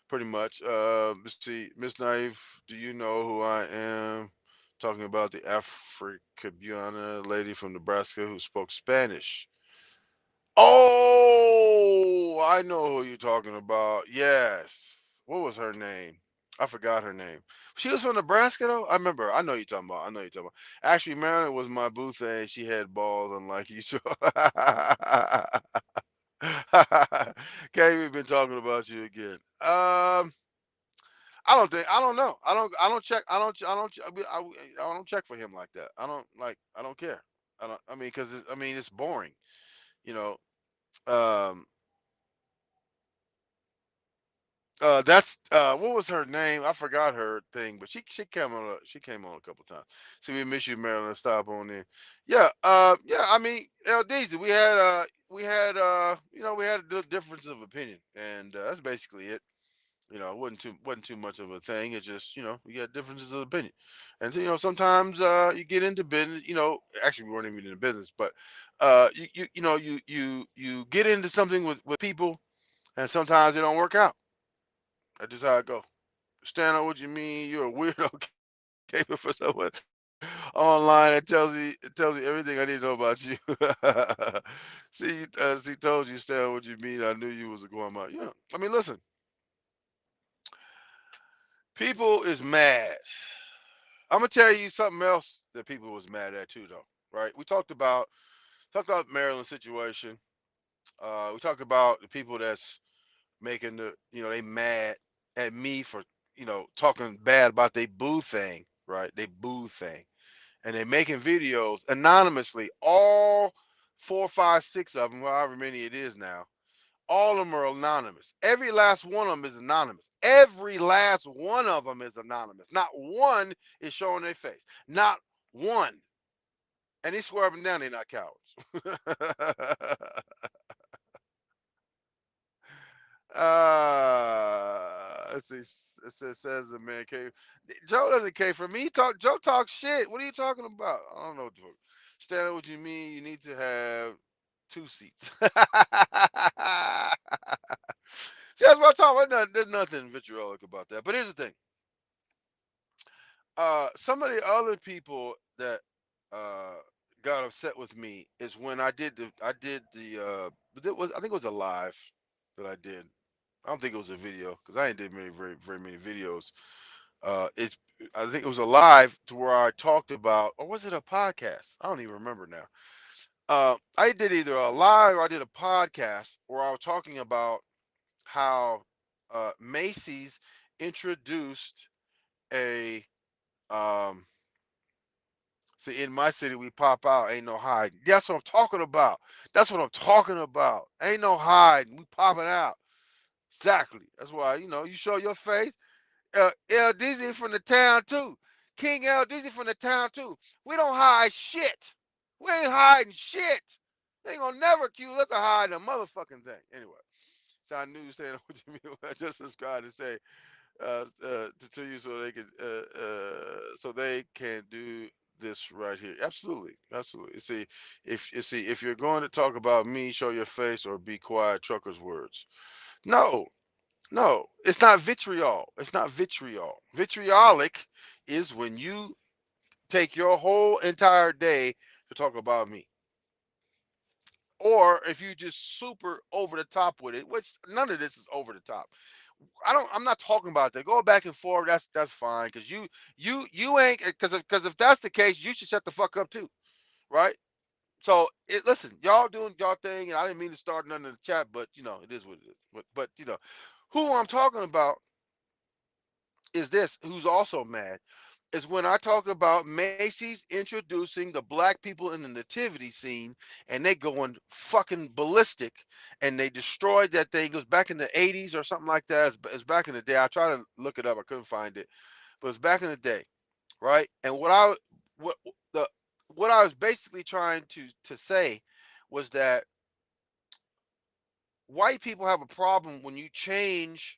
pretty much. Let's see, Miss Naive, do you know who I am? Talking about the Africana lady from Nebraska who spoke Spanish. Oh, I know who you're talking about. Yes. What was her name? I forgot her name. She was from Nebraska though. I remember. I know you're talking about. I know you're talking about. Actually, Marilyn was my boo thing. She had balls, unlike you. So, okay, we've been talking about you again. I don't know. I don't check. I don't check for him like that. I don't care. I don't. I mean, because it's boring. You know. That's what was her name? I forgot her thing, but she came on a couple times. So we miss you, Marilyn. Stop on in. Yeah, yeah. I mean, LDZ, we had a difference of opinion, and that's basically it. It wasn't too much of a thing. It's just you got differences of opinion, and sometimes you get into business. Actually we weren't even in business, but you get into something with people, and sometimes it don't work out. That's just how it go. Stand up, what you mean? You're a weirdo caping for someone online that tells you everything I need to know about you. See, told you stand up, what you mean? I knew you was a going out. Yeah, I mean, listen, people is mad. I'm gonna tell you something else that people was mad at too, though. Right? We talked about Maryland's situation. We talked about the people that's making they mad at me for talking bad about they boo thing, right? They boo thing, and they making videos anonymously. All four, five, six of them, however many it is now. All of them are anonymous. Every last one of them is anonymous. Every last one of them is anonymous. Not one is showing their face. Not one. And they swear up and down they're not cowards. Let's see. It says the man cave. Joe doesn't cave for me. Joe talks shit. What are you talking about? I don't know, Joe. Stand up, what you mean? You need to have two seats. See, that's what I'm talking about. There's nothing vitriolic about that. But here's the thing. Some of the other people that uh got upset with me is when I think it was a live that I did. I don't think it was a video because I ain't did very many videos. It's I think it was a live to where I talked about, or was it a podcast? I don't even remember now. I did either a live or I did a podcast where I was talking about how Macy's introduced a um, see, in my city, we pop out. Ain't no hiding. That's what I'm talking about. That's what I'm talking about. Ain't no hiding. We popping out. Exactly. That's why you show your face. L Dizzy from the town too. King L Dizzy from the town too. We don't hide shit. We ain't hiding shit. They ain't gonna never accuse us of hiding a motherfucking thing. Anyway, so I knew you saying what you mean. I just subscribed to say to you so they can do this right here. Absolutely, absolutely. See, if you're going to talk about me, show your face or be quiet. Trucker's words. No, no, it's not vitriol. It's not vitriol. Vitriolic is when you take your whole entire day to talk about me. Or if you just super over the top with it, which none of this is over the top. I'm not talking about that. Go back and forth. That's fine because you ain't because if that's the case, you should shut the fuck up too, right? So listen, y'all doing y'all thing, and I didn't mean to start none in the chat, but it is what it is. But who I'm talking about is this, who's also mad, is when I talk about Macy's introducing the black people in the nativity scene and they going fucking ballistic and they destroyed that thing. It was back in the 80s or something like that. It's back in the day. I tried to look it up. I couldn't find it. But it's back in the day, right? And what the what I was basically trying to say was that white people have a problem when you change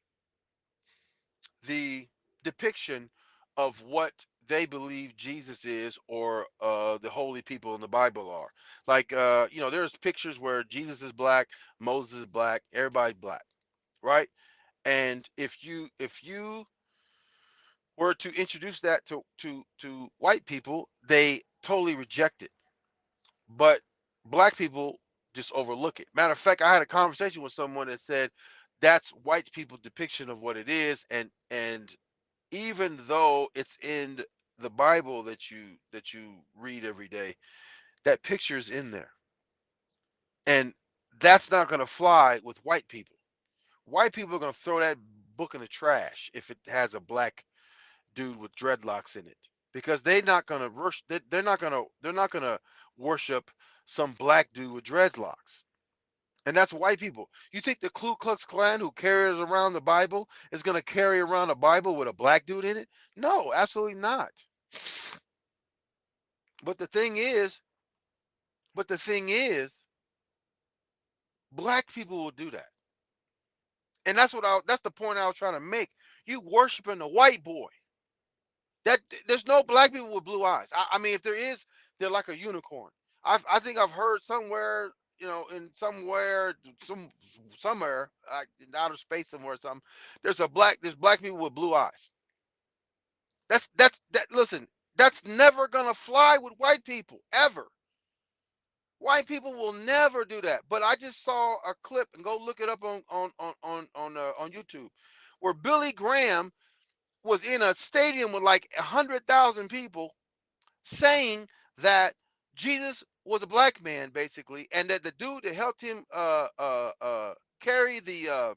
the depiction of what they believe Jesus is or the holy people in the Bible are. Like, there's pictures where Jesus is black, Moses is black, everybody black, right? And if you were to introduce that to white people, they totally reject it. But black people just overlook it. Matter of fact, I had a conversation with someone that said that's white people's depiction of what it is, and even though it's in the Bible that you read every day, that picture's in there. And that's not going to fly with white people. White people are going to throw that book in the trash if it has a black dude with dreadlocks in it because they're not going to they're not going to worship some black dude with dreadlocks. And that's white people. You think the Ku Klux Klan, who carries around the Bible, is going to carry around a Bible with a black dude in it? No, absolutely not. But the thing is, but the thing is, black people will do that. And that's the point I was trying to make. You worshiping the white boy. That there's no black people with blue eyes. I mean, if there is, they're like a unicorn. I think I've heard somewhere, in somewhere, in outer space somewhere, something. There's black people with blue eyes. That. Listen, that's never gonna fly with white people ever. White people will never do that. But I just saw a clip, and go look it up on YouTube, where Billy Graham was in a stadium with like 100,000 people, saying that Jesus was a black man, basically, and that the dude that helped him carry the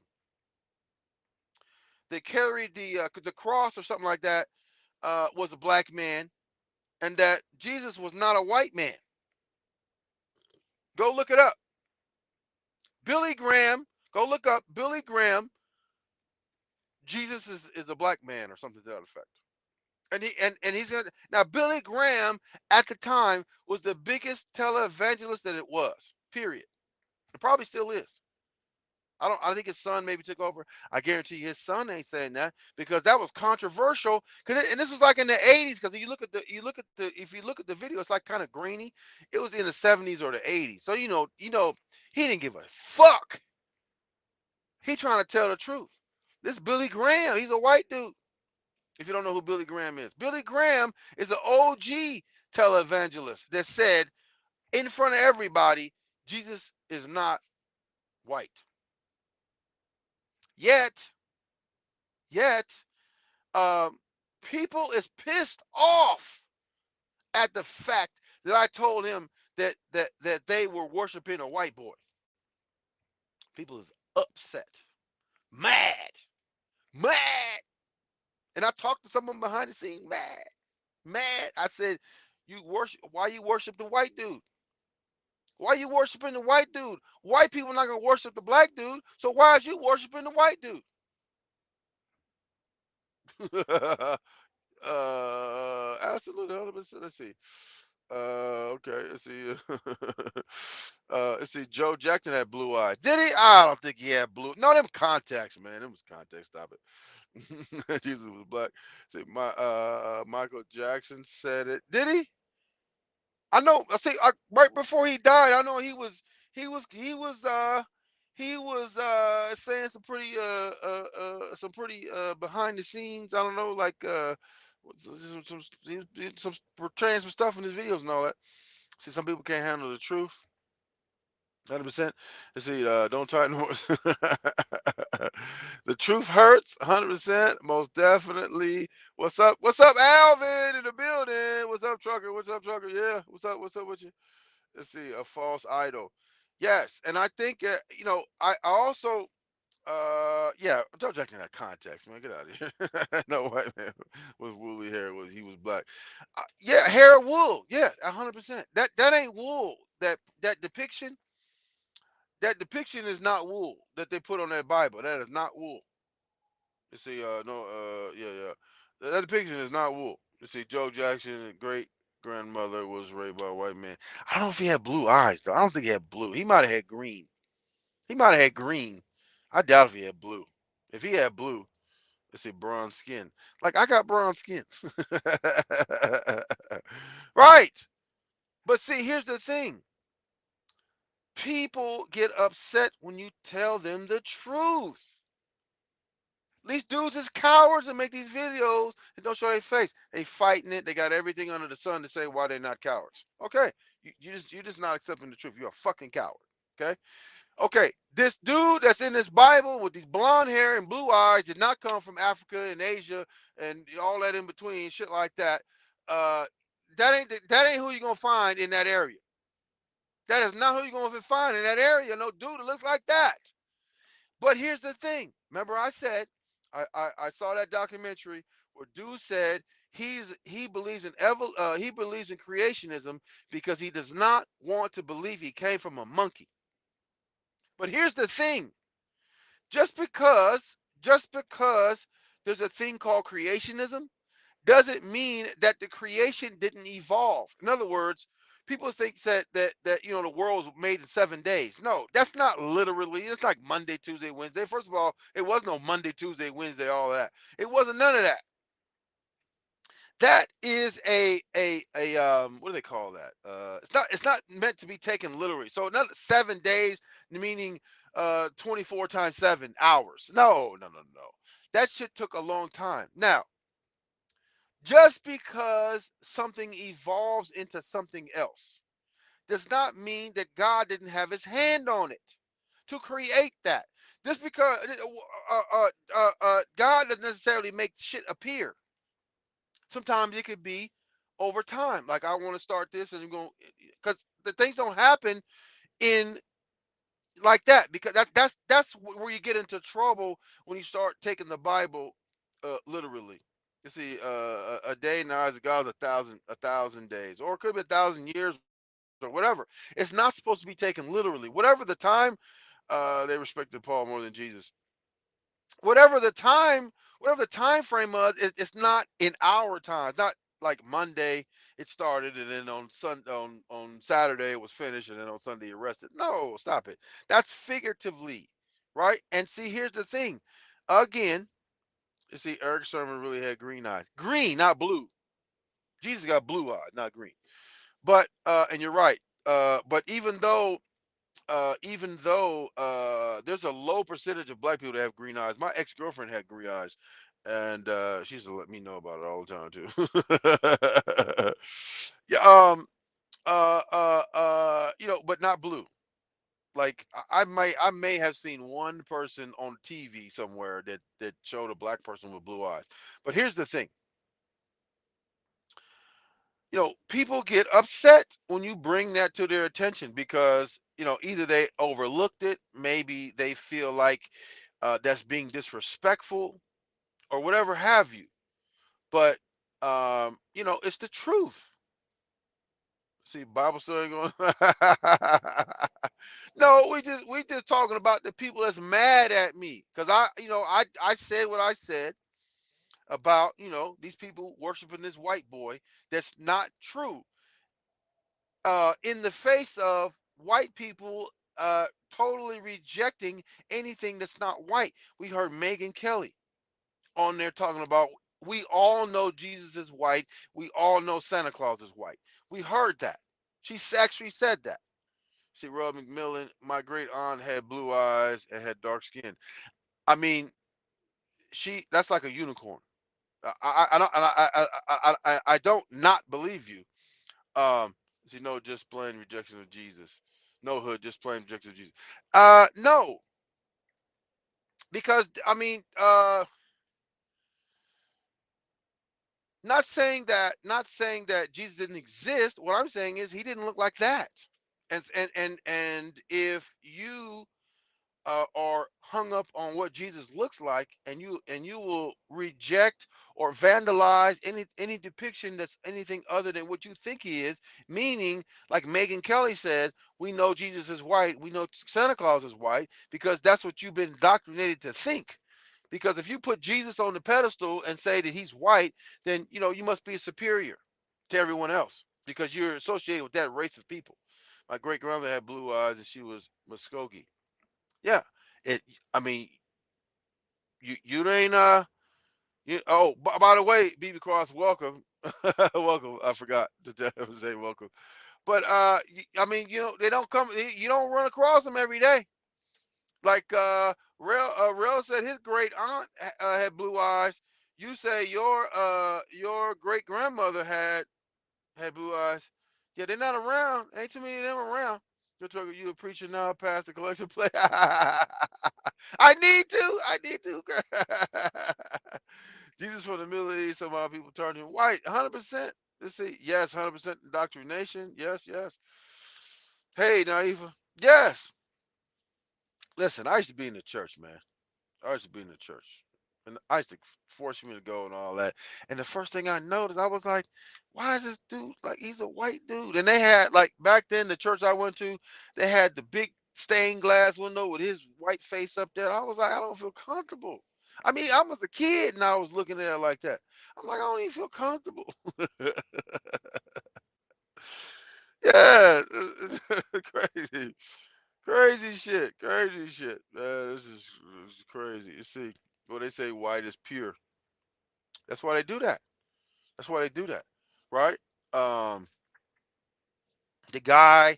cross or something like that was a black man, and that Jesus was not a white man. Go look it up. Billy Graham. Go look up Billy Graham. Jesus is a black man or something to that effect. And he's gonna now. Billy Graham at the time was the biggest televangelist that it was. Period. It probably still is. I think his son maybe took over. I guarantee his son ain't saying that, because that was controversial. And this was like in the 80s. Because if you look at the video, it's like kind of grainy. It was in the 70s or the 80s. So he didn't give a fuck. He trying to tell the truth. This Billy Graham, he's a white dude. If you don't know who Billy Graham is, Billy Graham is an OG televangelist that said in front of everybody, Jesus is not white. Yet, yet, um, people is pissed off at the fact that I told him that they were worshiping a white boy. People is upset, mad, mad. And I talked to someone behind the scene, mad, mad. I said, why you worship the white dude? Why you worshiping the white dude? White people not gonna worship the black dude, so why is you worshiping the white dude? Absolutely, 100%. Let's see. Okay, let's see. Let's see. Joe Jackson had blue eyes. Did he? I don't think he had blue. No, them contacts, man. Them was contacts. Stop it. Jesus was black. See, Michael Jackson said it. Did he? I know. I see. Right before he died, I know he was he was uh he was saying some pretty behind the scenes. I don't know, like he was portraying some stuff in his videos and all that. See, some people can't handle the truth. 100%. Let's see. Don't try no more. The truth hurts. 100%. Most definitely. What's up? What's up, Alvin in the building? What's up, trucker? What's up, trucker? Yeah. What's up? What's up with you? Let's see. A false idol. Yes, and I think I also yeah, Joe Jackson had context, man. Get out of here. No white man was woolly hair. He was black. Yeah, hair of wool. Yeah, 100%. That ain't wool. That depiction is not wool that they put on that Bible. That is not wool. You see, no, yeah, yeah. That depiction is not wool. You see, Joe Jackson, great grandmother, was raised by a white man. I don't know if he had blue eyes though. I don't think he had blue. He might have had green. He might have had green. I doubt if he had blue. If he had blue, let's see, bronze skin. Like I got bronze skin. Right. But see, here's the thing. People get upset when you tell them the truth. These dudes is cowards and make these videos and don't show their face. They fighting it. They got everything under the sun to say why they're not cowards. Okay, you're just not accepting the truth. You're a fucking coward. Okay, okay. This dude that's in this Bible with these blonde hair and blue eyes did not come from Africa and Asia and all that in between, shit like that. Uh, that ain't who you're gonna find in that area. That is not who you're gonna find in that area. No dude that looks like that. But here's the thing. Remember, I said I saw that documentary where dude said he believes he believes in creationism because he does not want to believe he came from a monkey. But here's the thing: just because just because there's a thing called creationism doesn't mean that the creation didn't evolve. In other words, people think that the world was made in 7 days. No, that's not literally. It's like Monday, Tuesday, Wednesday. First of all, it was no Monday, Tuesday, Wednesday, all that. It wasn't none of that. That is a what do they call that? It's not meant to be taken literally. So not 7 days, meaning 24 times 7 hours. No, no, no, no. That shit took a long time. Now, just because something evolves into something else does not mean that God didn't have his hand on it to create that. Just because God doesn't necessarily make shit appear. Sometimes it could be over time. Like I want to start this and I'm going because the things don't happen in like that because that's where you get into trouble when you start taking the Bible literally. You see, a day now as God's a thousand days, or it could be 1,000 years or whatever. It's not supposed to be taken literally. Whatever the time, they respected Paul more than Jesus. Whatever the time, whatever the time frame was, it's not in our time. It's not like Monday it started and then on Saturday it was finished and then on Sunday it rested. No, stop it. That's figuratively, right? And see, here's the thing. Again, you see, Eric Sermon really had green eyes. Green, not blue. Jesus got blue eyes, not green. But and you're right. But even though there's a low percentage of black people that have green eyes. My ex-girlfriend had green eyes, and she used to let me know about it all the time too. Yeah, but not blue. Like I may have seen one person on TV somewhere that showed a black person with blue eyes. But here's the thing: people get upset when you bring that to their attention because either they overlooked it, maybe they feel like that's being disrespectful or whatever have you. But it's the truth. See, Bible study going. No, we just talking about the people that's mad at me because I said what I said about these people worshiping this white boy. That's not true. In the face of white people totally rejecting anything that's not white. We heard Megan Kelly on there talking about we all know Jesus is white. We all know Santa Claus is white. We heard that. She actually said that. See, Rod McMillan, my great aunt had blue eyes and had dark skin. I mean, that's like a unicorn. I don't not believe you. See, no, just plain rejection of Jesus. No hood, just plain rejection of Jesus. No, because not saying that Jesus didn't exist. What I'm saying is he didn't look like that. And if you are hung up on what Jesus looks like, and you will reject or vandalize any depiction that's anything other than what you think he is. Meaning, like Megan Kelly said, we know Jesus is white, we know Santa Claus is white because that's what you've been indoctrinated to think. Because if you put Jesus on the pedestal and say that he's white, then you must be superior to everyone else because you're associated with that race of people. My great grandmother had blue eyes and she was Muskogee. Yeah. It I mean, you ain't by the way, BB Cross, welcome. Welcome. I forgot to say welcome. But I mean, they don't come you don't run across them every day. Like Rail said his great aunt had blue eyes. You say your great grandmother had blue eyes. Yeah, they're not around. Ain't too many of them around. You're talking, you a preacher now, pastor, collection play. I need to. I need to. Jesus from the Middle East. Somehow people turn him white. 100%. Let's see. Yes, 100% indoctrination. Yes, yes. Hey, Naiva. Yes. Listen, I used to be in the church, man. I used to be in the church. And I used to force me to go and all that. And the first thing I noticed, I was like, why is this dude like he's a white dude? And they had like back then the church I went to, they had the big stained glass window with his white face up there. I was like, I don't feel comfortable. I mean, I was a kid and I was looking at it like that. I'm like, I don't even feel comfortable. Yeah, crazy, crazy shit. This is crazy. You see, well, they say white is pure. That's why they do that. That's why they do that, right? Um, the guy,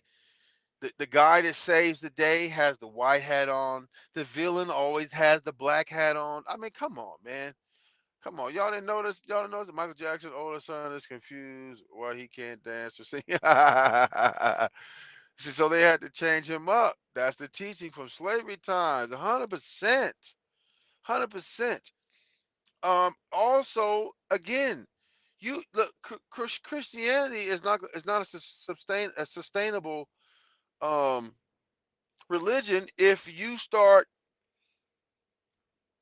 the guy that saves the day has the white hat on. The villain always has the black hat on. I mean, come on, man. Come on, y'all didn't notice. Y'all didn't notice that Michael Jackson's older son is confused why he can't dance or sing. See, so they had to change him up. That's the teaching from slavery times. 100%. 100%. Also, again, you look. Christianity is not a sustainable um religion if you start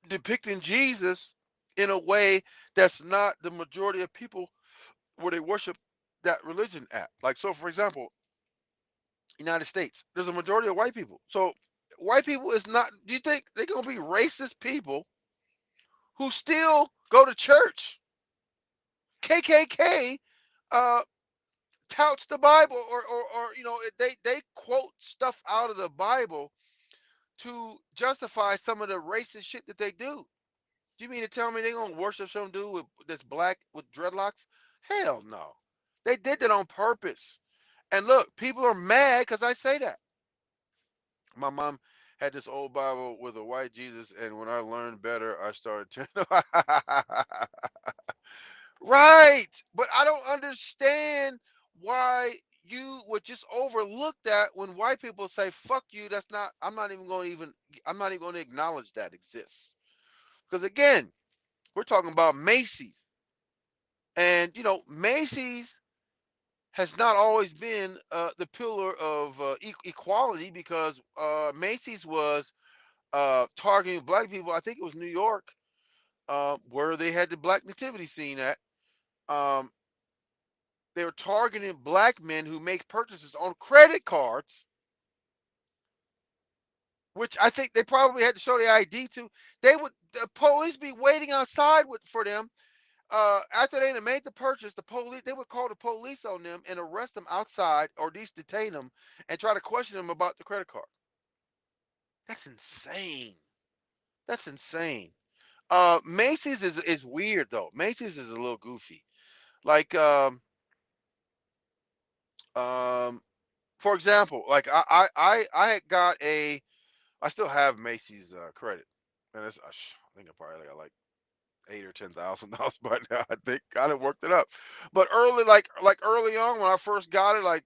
depicting Jesus in a way that's not the majority of people where they worship that religion at. Like, so for example, United States, there's a majority of white people. So white people is not. Do you think they're gonna be racist people who still go to church? KKK uh, touts the Bible, or they quote stuff out of the Bible to justify some of the racist shit that they do. You mean to tell me they gonna worship some dude that's black with dreadlocks? Hell no. They did that on purpose. And look, people are mad because I say that. My mom had this old Bible with a white Jesus, and when I learned better, I started to. Right, but I don't understand why you would just overlook that when white people say "fuck you." That's not. I'm not even going to even. I'm not even going to acknowledge that exists. Because again, we're talking about Macy's. And Macy's has not always been the pillar of equality, because Macy's was targeting black people. I think it was New York, where they had the black nativity scene at. Um, they were targeting black men who make purchases on credit cards, which I think they probably had to show the ID to. The police be waiting outside for them. After they had made the purchase, they would call the police on them and arrest them outside, or at least detain them and try to question them about the credit card. That's insane. That's insane. Macy's is weird though. Macy's is a little goofy. Like um for example, like I got I still have Macy's credit, and I think I probably got like 8 or 10 thousand dollars by now. I think I done worked it up. But early on when I first got it,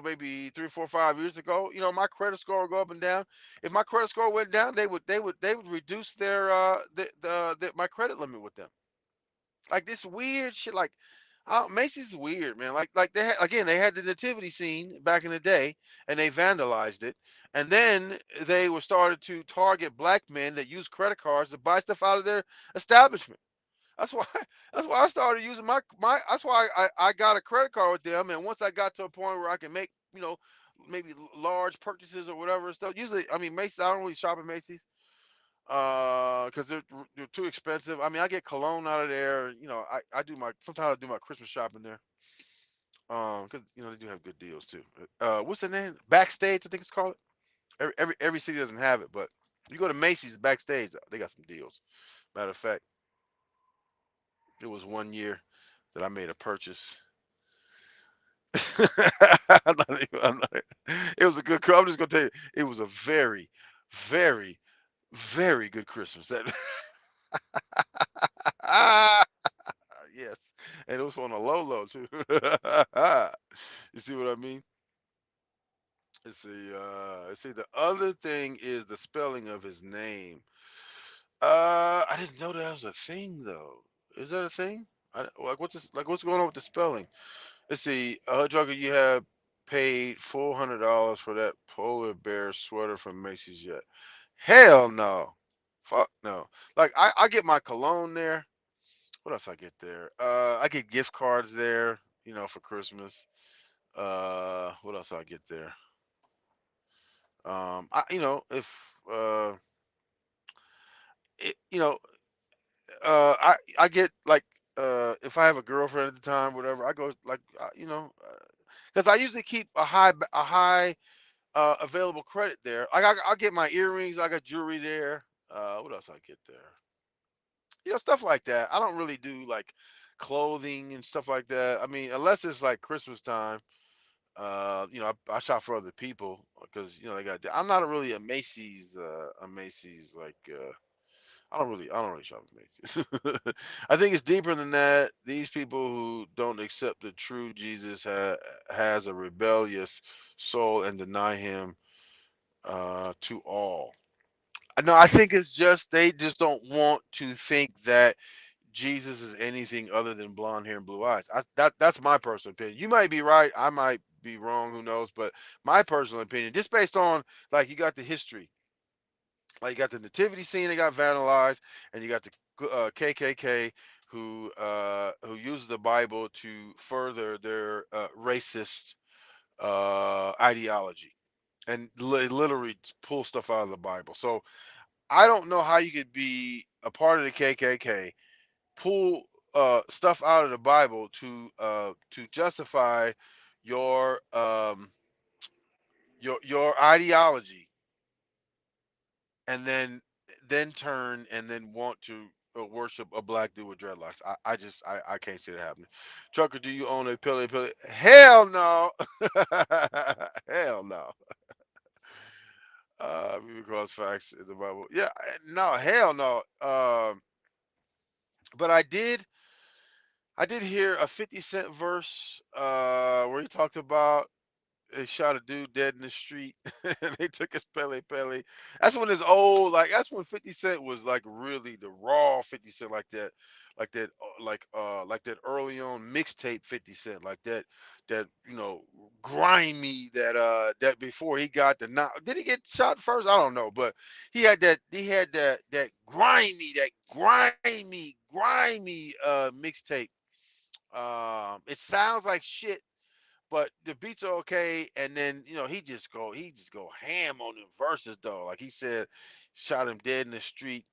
maybe 3, 4, 5 years ago, my credit score would go up and down. If my credit score went down, they would reduce their my credit limit with them. Like this weird shit. Like, Macy's is weird, man. Like they had the nativity scene back in the day, and they vandalized it, and then they were started to target black men that use credit cards to buy stuff out of their establishment. That's why that's why I started using my that's why I got a credit card with them. And once I got to a point where I can make, maybe large purchases or whatever stuff. Usually, I mean, Macy's, I don't really shop at Macy's because they're too expensive. I mean, I get cologne out of there. I do my sometimes I do my Christmas shopping there. Because they do have good deals too. What's the name? Backstage, I think it's called. Every city doesn't have it, but you go to Macy's Backstage, they got some deals. Matter of fact, it was one year that I made a purchase. It was a good. I'm just gonna tell you, it was a very, very, very good Christmas. That yes, and it was on a low low too. You see what I mean? Let's see. Let's see. The other thing is the spelling of his name. I didn't know that was a thing though. Is that a thing? What's going on with the spelling? Let's see. Drugger, you have paid $400 for that polar bear sweater from Macy's yet? Hell no. Fuck no. Like I get my cologne there. What else I get there? I get gift cards there, for Christmas. What else I get there? If you know, I get like if I have a girlfriend at the time, whatever, I go like because I usually keep a high available credit there. Like I'll get my earrings, I got jewelry there. What else I get there? Stuff like that. I don't really do like clothing and stuff like that. I mean, unless it's like Christmas time. I shop for other people because they got. I'm not really a Macy's like. I don't really shop at Macy's. I think it's deeper than that. These people who don't accept the true Jesus has a rebellious soul and deny him to all. No, I think it's just they just don't want to think that Jesus is anything other than blonde hair and blue eyes. That's my personal opinion. You might be right. I might be wrong. Who knows? But my personal opinion, just based on like you got the history, like you got the nativity scene that got vandalized, and you got the KKK who uses the Bible to further their racist ideology and literally pull stuff out of the Bible. So I don't know how you could be a part of the KKK, pull stuff out of the Bible to justify your your ideology, and then turn and then want to worship a black dude with dreadlocks. I can't see that happening. Trucker, do you own a pilly? Hell no. Hell no. Because facts in the Bible. Yeah, no, hell no. But I did hear a 50 Cent verse where he talked about they shot a dude dead in the street and they took his pele. That's when his old like that's when 50 Cent was like really the raw 50 Cent like that early on mixtape 50 Cent like that grimy that before he got the knock. Did he get shot first? I don't know, but he had that grimy mixtape. It sounds like shit, but the beats are okay. And then he just go ham on the verses though. Like he said, shot him dead in the street,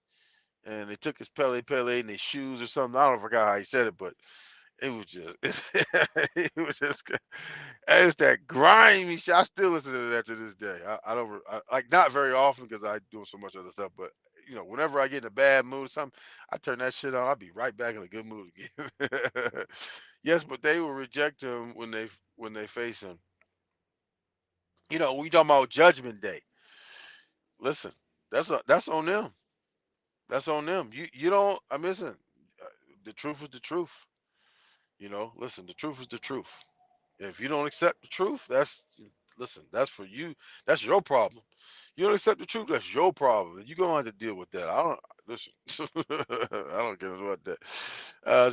and they took his pele and his shoes or something. I don't forgot how he said it, but it was just it was just it was that grimy shit. I still listen to that to this day. I don't like not very often because I do so much other stuff, but whenever I get in a bad mood or something, I turn that shit on. I'll be right back in a good mood again. Yes, but they will reject him when they face him. We talking about Judgment Day. Listen, that's on them. That's on them. You don't. I'm listen. uh, The truth is the truth. Listen. The truth is the truth. If you don't accept the truth, listen. That's for you. That's your problem. You don't accept the truth. That's your problem. You're gonna have to deal with that. I don't listen. I don't care about that.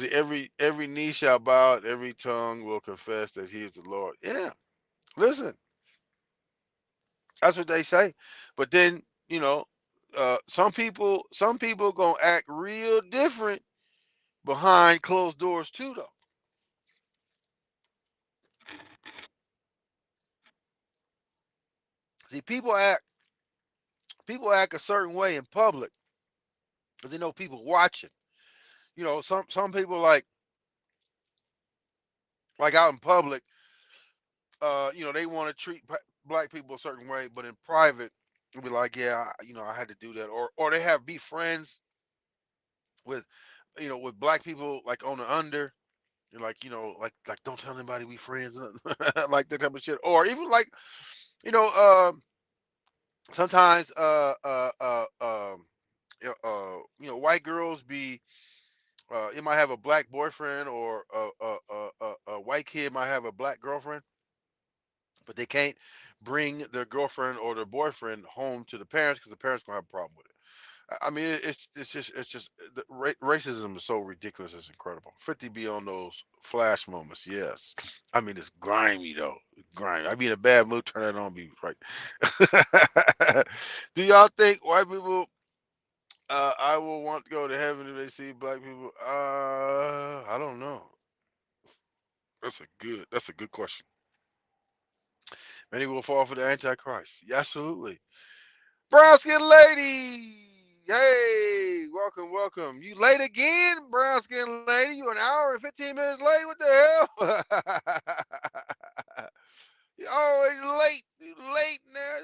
See, every knee shall bow, every tongue will confess that He is the Lord. Yeah. Listen. That's what they say. But then, some people gonna act real different behind closed doors too, though. See, people act a certain way in public because they know people watching. Some people like out in public, they want to treat black people a certain way, but in private, they'll be like, yeah, I had to do that, or they have be friends with, with black people like on the under. You're like, like don't tell anybody we friends, like that type of shit. Or even like, you know, sometimes, white girls you might have a black boyfriend, or a white kid might have a black girlfriend, but they can't bring their girlfriend or their boyfriend home to the parents because the parents gonna have a problem with it. I mean, it's just the racism is so ridiculous. It's incredible. 50 be on those flash moments. Yes, I mean it's grimy though. Grimy. I be in a bad mood. Turn that on. Be right. Do y'all think white people? I will want to go to heaven if they see black people. I don't know. That's a good question. and he will fall for the Antichrist. Yeah, absolutely. Brown skin lady. Hey, welcome, welcome. You late again, brown skin lady? You an hour and 15 minutes late? What the hell? You always late. You late now.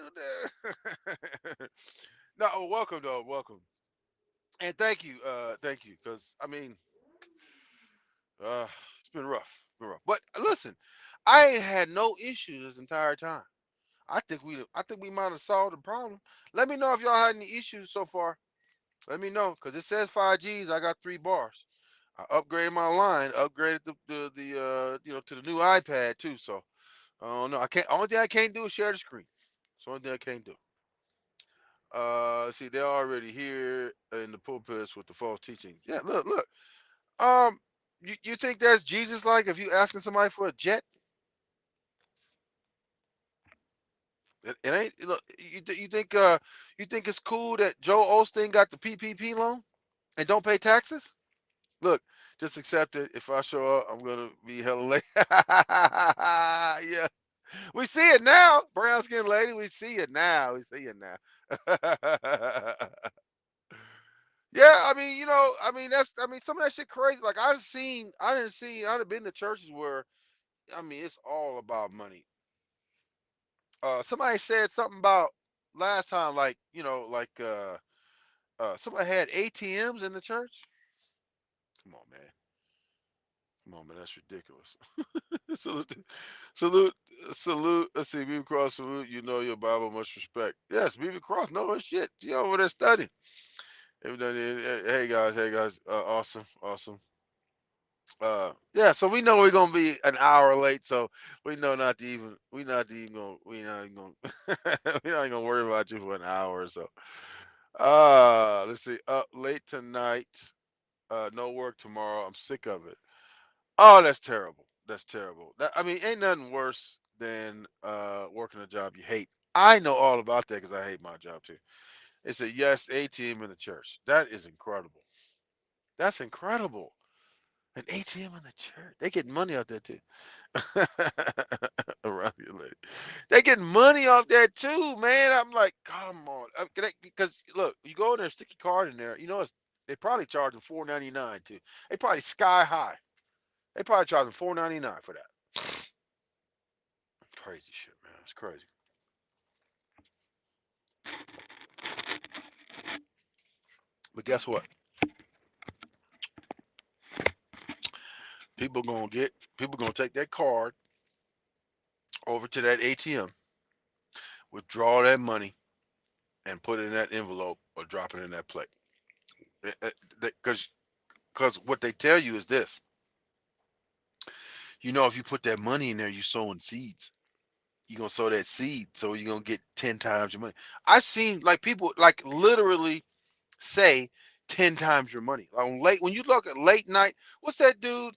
No, welcome though, welcome. And thank you, because I mean, uh, it's been rough, been rough. But listen, I ain't had no issues this entire time. I think we might have solved the problem. Let me know if y'all had any issues so far. Let me know, cause it says 5Gs. I got 3 bars. I upgraded my line, upgraded the to the new iPad too. So I don't know. I can't. Only thing I can't do is share the screen. It's the only thing I can't do. See, they're already here in the pulpits with the false teaching. Yeah, look, look. Um, you think that's Jesus like? If you asking somebody for a jet, it ain't. Look, you think it's cool that Joe Osteen got the PPP loan and don't pay taxes? Look, just accept it. If I show up, I'm gonna be hella late. Yeah, we see it now, brown skin lady. We see it now. We see it now. Yeah, I mean, I mean I mean some of that shit crazy. Like I've been to churches where I mean it's all about money. Somebody said something about last time, like somebody had ATMs in the church. Come on, man. Come on, man. That's ridiculous. salute, salute, salute. Let's see, Beaver Cross, salute. You know your Bible, much respect. Yes, Beaver Cross, know her shit. She over there studying. Hey guys, awesome, awesome. Yeah, so we know we're gonna be an hour late, so we know not to even we not even gonna we not even gonna worry about you for an hour or so. Let's see, up late tonight, no work tomorrow. I'm sick of it. Oh, that's terrible. That's terrible. I mean, ain't nothing worse than working a job you hate. I know all about that because I hate my job too. It's a yes ATM in the church. That is incredible. That's incredible. An ATM in the church. They get money out there too. Around your lady. They get money off that too, man. I'm like, come on. Because look, you go in there, stick your card in there. They probably charging $4.99 too. They probably sky high. They probably charging $4.99 for that. Crazy shit, man. It's crazy. But guess what? People gonna take that card over to that ATM, withdraw that money, and put it in that envelope or drop it in that plate. Because what they tell you is this. If you put that money in there, you're sowing seeds. You're gonna sow that seed, so you're gonna get 10 times your money. I've seen like people like literally say 10 times your money. Like when you look at late night, what's that dude?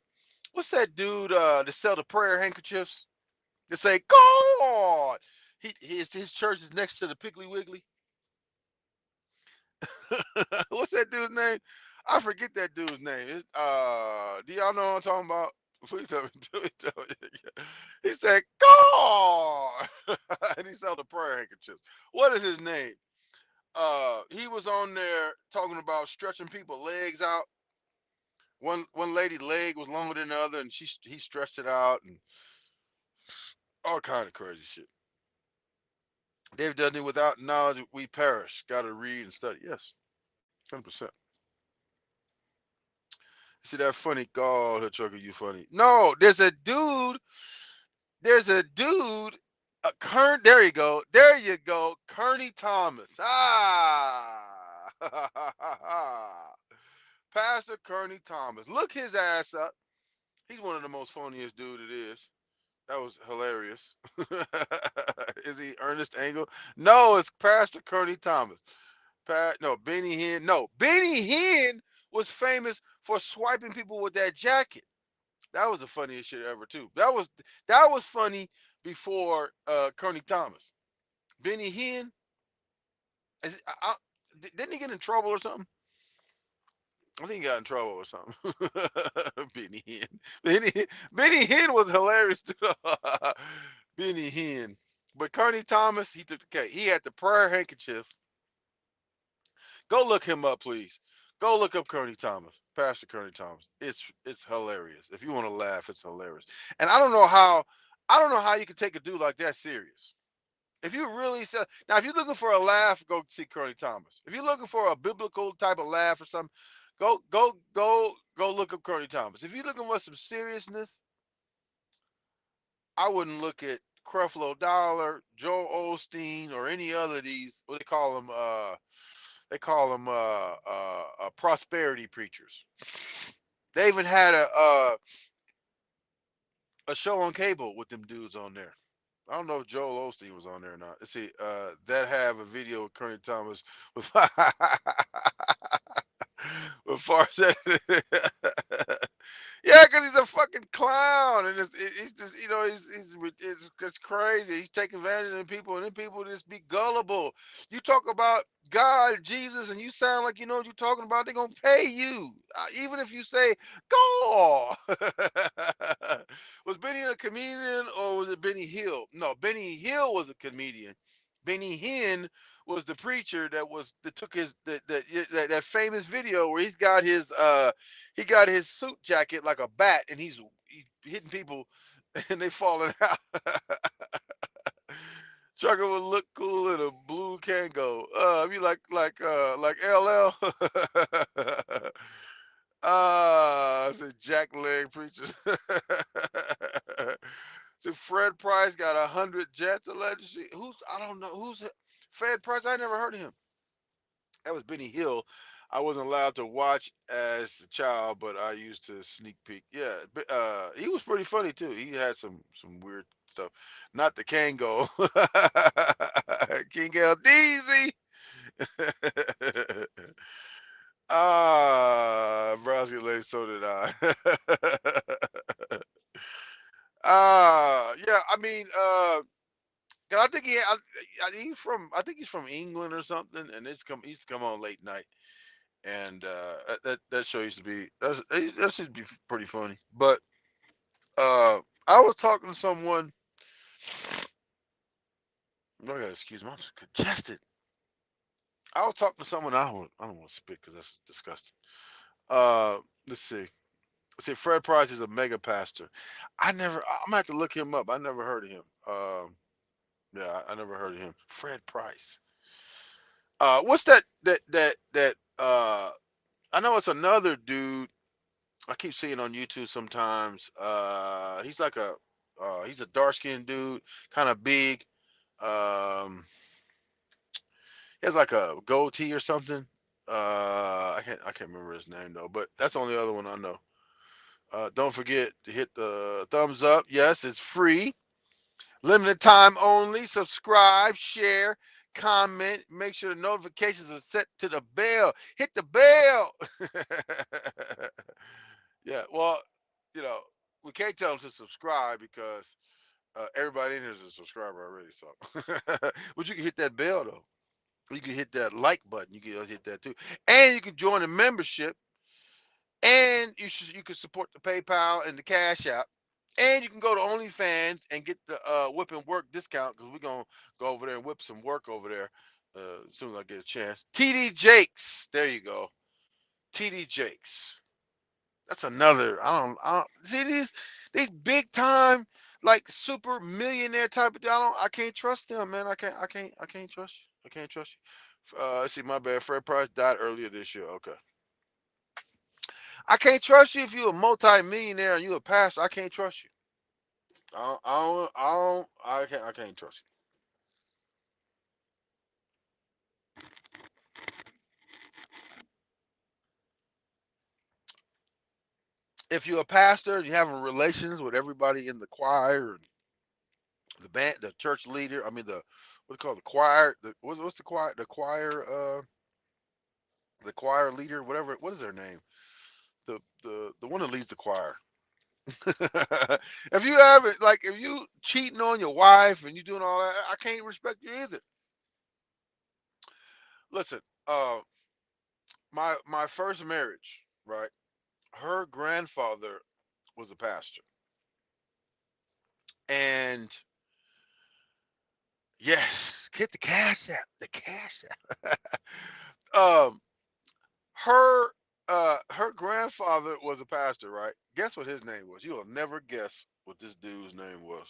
What's that dude that sell the prayer handkerchiefs? They say God. His church is next to the Piggly Wiggly. What's that dude's name? I forget that dude's name. Do y'all know what I'm talking about? Please tell me. Tell me. He said, God! And he sell the prayer handkerchiefs. What is his name? He was on there talking about stretching people legs out. One lady leg was longer than the other, and he stretched it out and all kind of crazy shit. They've done it without knowledge. We perish. Got to read and study. Yes, 100%. See that funny? God, her trucker, you funny. No, there's a dude. There's a dude. There you go. There you go. Kearney Thomas. Pastor Kearney Thomas. Look his ass up. He's one of the most funniest dude it is. That was hilarious. Is he Ernest Angle? No, it's Pastor Kearney Thomas. No, Benny Hinn. No, Benny Hinn was famous for swiping people with that jacket. That was the funniest shit ever too. That was funny before Kearney Thomas. Benny Hinn, didn't he get in trouble or something? I think he got in trouble or something. Benny Hinn. Benny Hinn was hilarious too. Benny Hinn. But Kearney Thomas, he took the cake. He had the prayer handkerchief. Go look him up, please. Go look up Kearney Thomas, Pastor Kearney Thomas. It's hilarious. If you want to laugh, it's hilarious. And I don't know how you can take a dude like that serious. If you really say now, if you're looking for a laugh, go see Kearney Thomas. If you're looking for a biblical type of laugh or something, go look up Kearney Thomas. If you're looking for some seriousness, I wouldn't look at Creflo Dollar, Joel Osteen, or any other of these. What they call them? Prosperity preachers. They even had a show on cable with them dudes on there. I don't know if Joel Osteen was on there or not. Let's see. That have a video of Kearney Thomas with with Farsighted. Yeah, because he's a fucking clown, and he's just it's crazy. He's taking advantage of people, and then people just be gullible. You talk about God, Jesus, and you sound like you know what you're talking about. They're gonna pay you, even if you say go. Was Benny a comedian or was it Benny Hill? No, Benny Hill was a comedian. Benny Hinn was the preacher that took his that famous video where he got his suit jacket like a bat and he's hitting people and they falling out. Trucker would look cool in a blue Kango. I mean like LL. I said Jack Leg preachers. So Fred Price got 100 jets allegedly. Who's I don't know who's Fred Price. I never heard of him. That was Benny Hill. I wasn't allowed to watch as a child, but I used to sneak peek. Yeah, he was pretty funny too. He had some weird stuff. Not the Kango. King L. Deezy. Browski lady, so did I. Yeah, I mean, 'cause I think I think he's from England or something, and he used to come on late night, and that show used to be that should be pretty funny. But I was talking to someone. I gotta excuse me, I'm just congested. I was talking to someone. I don't want to spit because that's disgusting. Uh, let's see. Let's see. Fred Price is a mega pastor. I'm gonna have to look him up. I never heard of him. Yeah, I never heard of him. Fred Price. What's that? I know it's another dude. I keep seeing on YouTube sometimes. He's a dark skinned dude, kind of big. He has like a goatee or something. I can't remember his name though, but that's the only other one I know. Don't forget to hit the thumbs up. Yes, it's free. Limited time only. Subscribe, share, comment. Make sure the notifications are set to the bell. Hit the bell. Yeah, well, you know, we can't tell them to subscribe because everybody in here is a subscriber already. So, but you can hit that bell though. You can hit that like button. You can hit that too, and you can join the membership. And you can support the PayPal and the Cash App. And you can go to OnlyFans and get the whip and work discount because we're gonna go over there and whip some work over there as soon as I get a chance. TD Jakes, there you go. TD Jakes. That's another. I don't see these big time like super millionaire type of. I can't trust them, man. I can't trust you. I can't trust you. Let's see, my bad. Fred Price died earlier this year. Okay. I can't trust you if you're a multi-millionaire and you're a pastor. I can't trust you. I can't trust you. If you're a pastor, you having relations with everybody in the choir, the band, the church leader. I mean, what do you call it, the choir? What's the choir? The choir leader, whatever. What is their name? The one that leads the choir. If you have it, like if you cheating on your wife and you doing all that, I can't respect you either. Listen, my first marriage, right? Her grandfather was a pastor, and Yes, get the cash app. The cash app. um, her her grandfather was a pastor, right? Guess what his name was? You'll never guess what this dude's name was.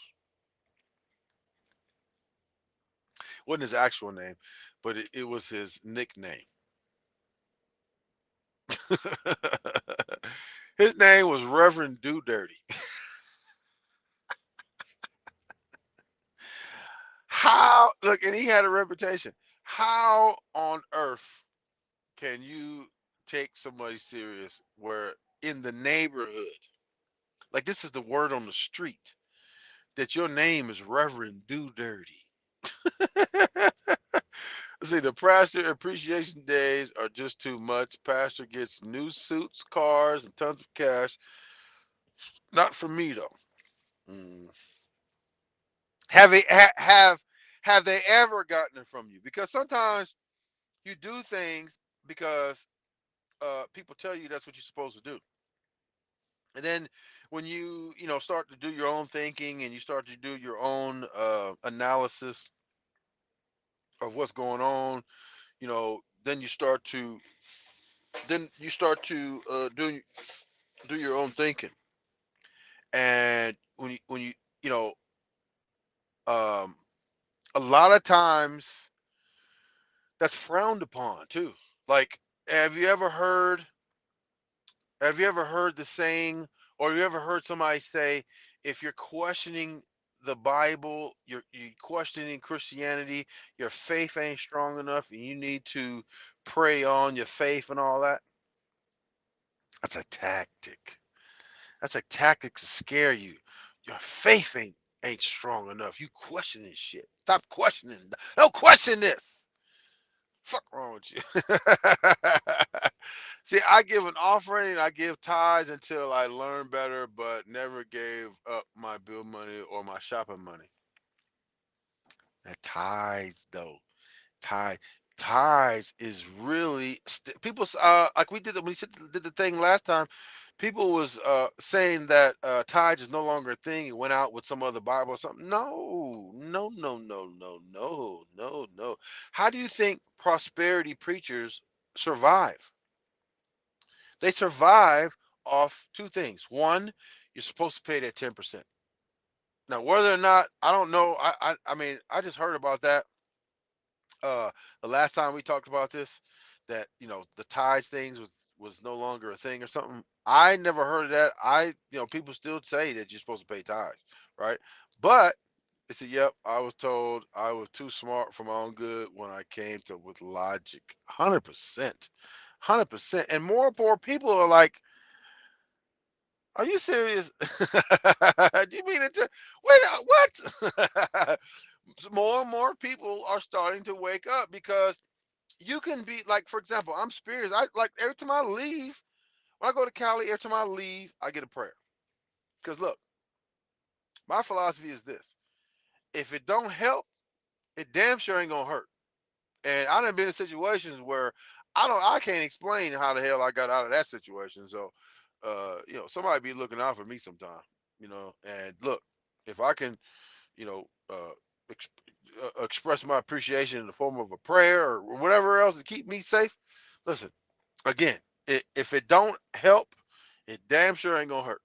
Wasn't his actual name, but it was his nickname. His name was Reverend Do Dirty. How look, and he had a reputation. How on earth can you take somebody serious where in the neighborhood, like this is the word on the street, that your name is Reverend Do Dirty? See, the pastor appreciation days are just too much. Pastor gets new suits, cars, and tons of cash. Not for me though. Mm. Have they have they ever gotten it from you? Because sometimes you do things because people tell you that's what you're supposed to do, and then when you start to do your own thinking and you start to do your own analysis of what's going on, then you start to do your own thinking, and when you you know um, a lot of times that's frowned upon too. Like, have you ever heard have you ever heard the saying, or have you ever heard somebody say, if you're questioning the Bible, you're questioning Christianity, your faith ain't strong enough, and you need to pray on your faith and all that? That's a tactic. That's a tactic to scare you. Your faith ain't strong enough. You questioning shit. Stop questioning. Don't question this. Fuck wrong with you. See, I give an offering, I give tithes until I learn better, but never gave up my bill money or my shopping money. That tithes though, tithe, tithes is really people. Like we did when we did the thing last time. People was saying that tithes is no longer a thing. It went out with some other Bible or something. No, no, no, no, no, no, no, no. How do you think prosperity preachers survive? They survive off two things. One, you're supposed to pay that 10%. Now, whether or not, I don't know. I mean, I just heard about that the last time we talked about this, that the ties things was no longer a thing or something. I never heard of that. People still say that you're supposed to pay ties, right? But they said, yep, I was told I was too smart for my own good when I came to with logic. 100%. 100%. And more and more people are like, are you serious? Do you mean it? Wait, what? More and more people are starting to wake up because you can be like, for example, I'm spiritual. I like every time I leave, when I go to Cali, every time I leave, I get a prayer. Because look, my philosophy is this: if it don't help, it damn sure ain't gonna hurt. And I done been in situations where I can't explain how the hell I got out of that situation. So, somebody be looking out for me sometime. And look, if I can, you know, ex- express my appreciation in the form of a prayer or whatever else to keep me safe. Listen, again, if it don't help, it damn sure ain't gonna hurt.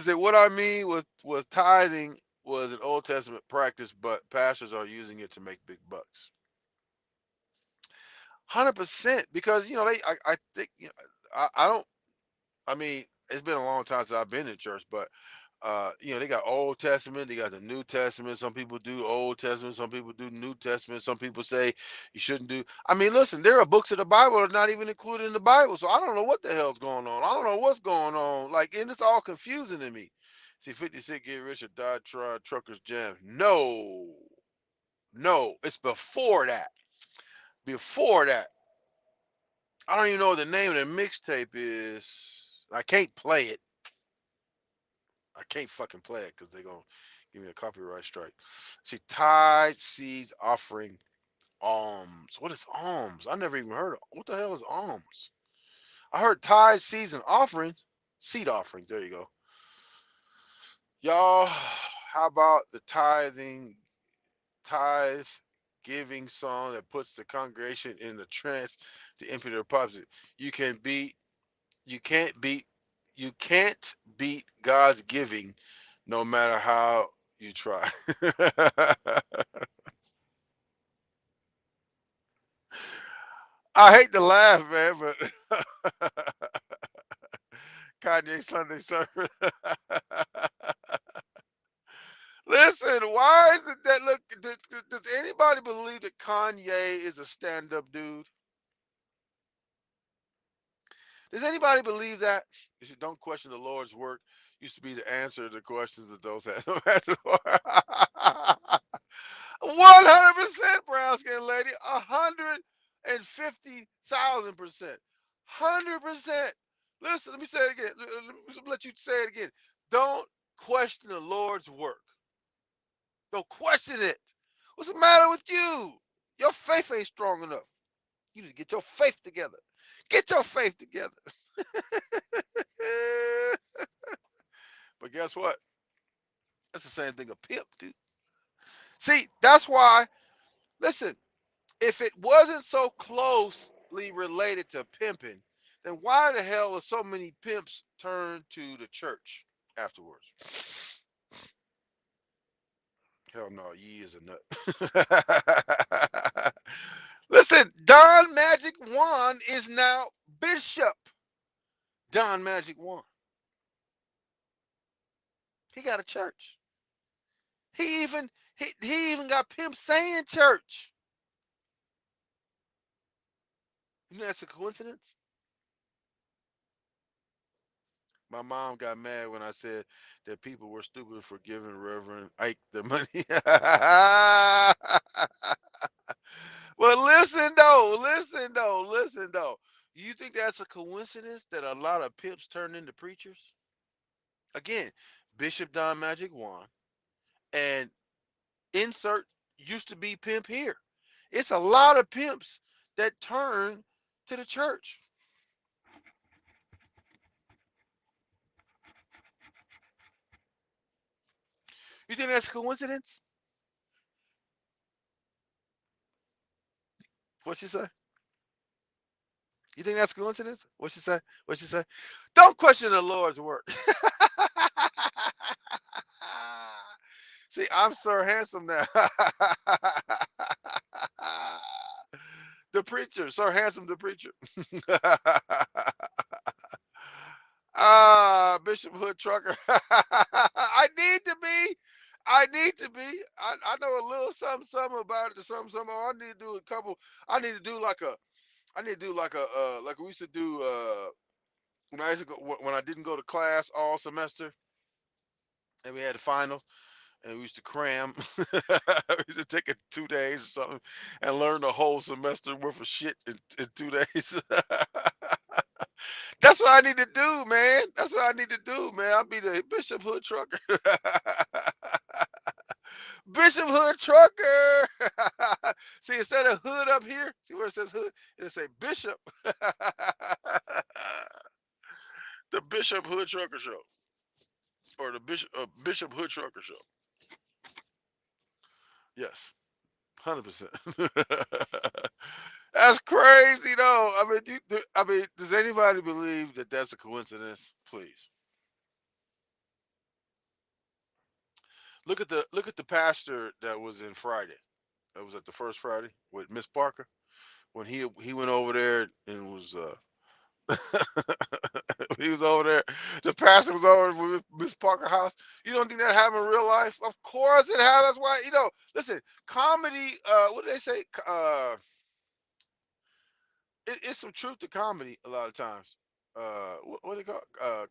See, what I mean was tithing was an Old Testament practice, but pastors are using it to make big bucks. 100%, because I think I don't. I mean, it's been a long time since I've been in church, but they got Old Testament, they got the New Testament. Some people do Old Testament, some people do New Testament. Some people say you shouldn't do. I mean, listen, there are books of the Bible that are not even included in the Bible, so I don't know what the hell's going on. I don't know what's going on. Like, and it's all confusing to me. See, 56 Get Rich or Die Try Truckers Jam. No, no, it's before that. Before that, I don't even know what the name of the mixtape is. I can't play it. I can't fucking play it because they're gonna give me a copyright strike. See, tithe, seeds, offering, alms. What is alms? I never even heard of. What the hell is alms? I heard tithe, seeds, and offerings. Seed offerings. There you go, y'all. How about the tithe giving song that puts the congregation in the trance to empty their pockets? You can beat you can't beat you can't beat God's giving no matter how you try. I hate to laugh, man, but Kanye Sunday service. Listen, why is it that look? Does anybody believe that Kanye is a stand-up dude? Does anybody believe that? You should don't question the Lord's work. Used to be the answer to the questions that those had no answer for. 100% brown skin lady. 150,000%. 100%. Listen, let me say it again. Let me let you say it again. Don't question the Lord's work. Don't question it. What's the matter with you? Your faith ain't strong enough. You need to get your faith together. Get your faith together. But guess what? That's the same thing a pimp, dude. See, that's why, listen, if it wasn't so closely related to pimping, then why the hell are so many pimps turned to the church afterwards? Hell no, ye is a nut. Listen, Don Magic Juan is now Bishop Don Magic Juan. He got a church. He even got pimp saying church. You know that's a coincidence? My mom got mad when I said that people were stupid for giving Reverend Ike the money. Well, listen though. You think that's a coincidence that a lot of pimps turned into preachers? Again, Bishop Don Magic Juan and insert used to be pimp here. It's a lot of pimps that turn to the church. You think that's a coincidence? What she say? You think that's a coincidence? What she say? What she say? Don't question the Lord's work. See, I'm Sir Handsome now. The preacher, Sir Handsome, the preacher. Bishop Hood Trucker. I need to be. I need to be. I know a little something about it. Something. I need to do a couple. I need to do like a. I need to do like a like we used to do when I used to go when I didn't go to class all semester and we had the final and we used to cram. We used to take it 2 days or something and learn the whole semester worth of shit in 2 days. That's what I need to do, man. That's what I need to do, man. I'll be the Bishop Hood Trucker. Bishop Hood Trucker. See, instead of hood up here, see where it says hood, it'll say Bishop. The Bishop Hood Trucker Show, or the Bishop Hood Trucker Show. Yes, 100%. That's crazy, though. I mean, does anybody believe that that's a coincidence? Please look at the pastor that was in Friday. That was at the first Friday with Miss Parker when he went over there and was he was over there. The pastor was over with Miss Parker house. You don't think that happened in real life? Of course it happened. That's why listen, comedy. What do they say? It's some truth to comedy a lot of times. What do they call?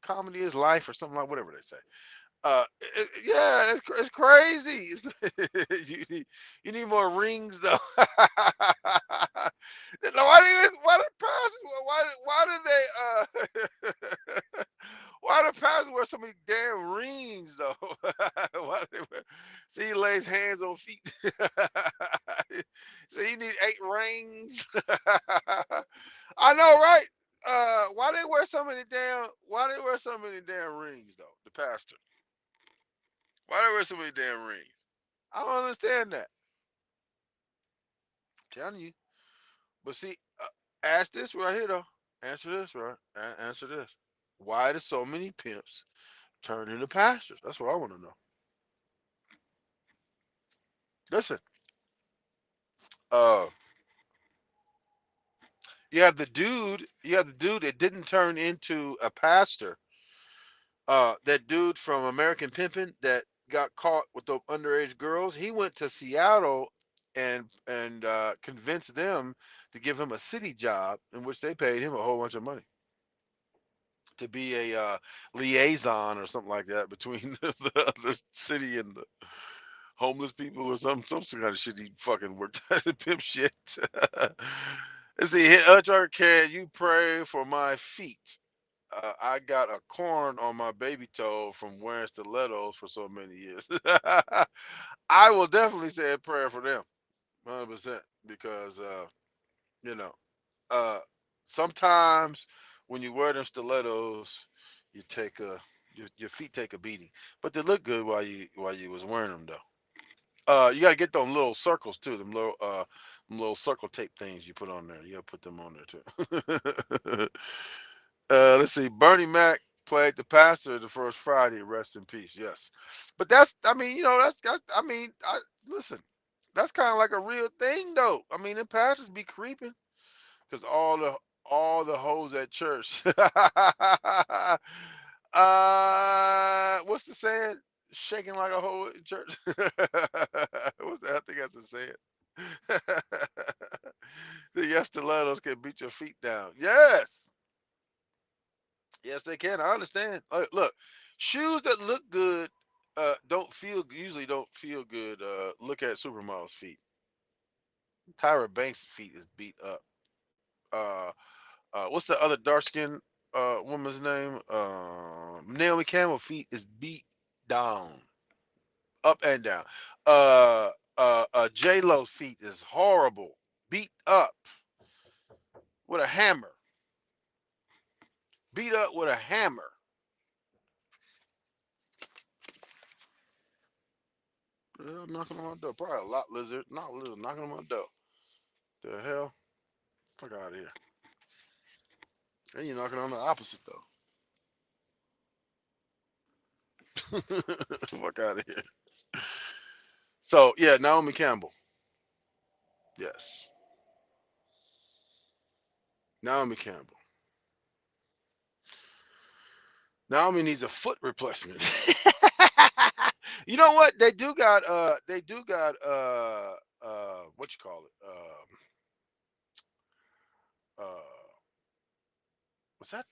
Comedy is life or something like whatever they say. Yeah, it's crazy. You need more rings though. Why the pastors why did they why the pastors wear so many damn rings though? Why they wear, see he lays hands on feet. So you need 8 rings. I know, right? Why they wear so many damn rings though, the pastor? Why they wear so many damn rings? I don't understand that. I'm telling you. But see, ask this right here though. Answer this right. Answer this. Why do so many pimps turn into pastors? That's what I want to know. Listen, uh, you have the dude that didn't turn into a pastor. That dude from American Pimpin' that got caught with the underage girls. He went to Seattle and convinced them to give him a city job in which they paid him a whole bunch of money to be a liaison or something like that between the city and the homeless people or some kind of shit he fucking worked at pimp shit. Let's see, Trucker, can you pray for my feet? I got a corn on my baby toe from wearing stilettos for so many years. I will definitely say a prayer for them, 100%, because you know, uh, sometimes when you wear them stilettos, you take a your feet take a beating, but they look good while you was wearing them though. You gotta get them little circles too, them little circle tape things you put on there. You gotta put them on there too. Let's see. Bernie Mac played the pastor the first Friday. Rest in peace. Yes, but I mean, I mean, listen. That's kind of like a real thing, though. I mean, the pastors be creeping because all the hoes at church. What's the saying? Shaking like a hoe in church. What's that? I think that's a saying. The yes stilettos can beat your feet down. Yes. Yes, they can. I understand. Look, shoes that look good usually don't feel good. Look at supermodels' feet. Tyra Banks' feet is beat up. Uh, what's the other dark skinned woman's name? Naomi Campbell feet is beat down, up and down. J Lo's feet is horrible, beat up with a hammer, beat up with a hammer. Knocking on my door. Probably a lot lizard, not lizard, knocking on my door. The hell? Fuck out of here. And you're knocking on the opposite though. Fuck out of here. So yeah, Naomi Campbell. Yes, Naomi Campbell. Naomi needs a foot replacement. You know what? They do got what you call it? Was that's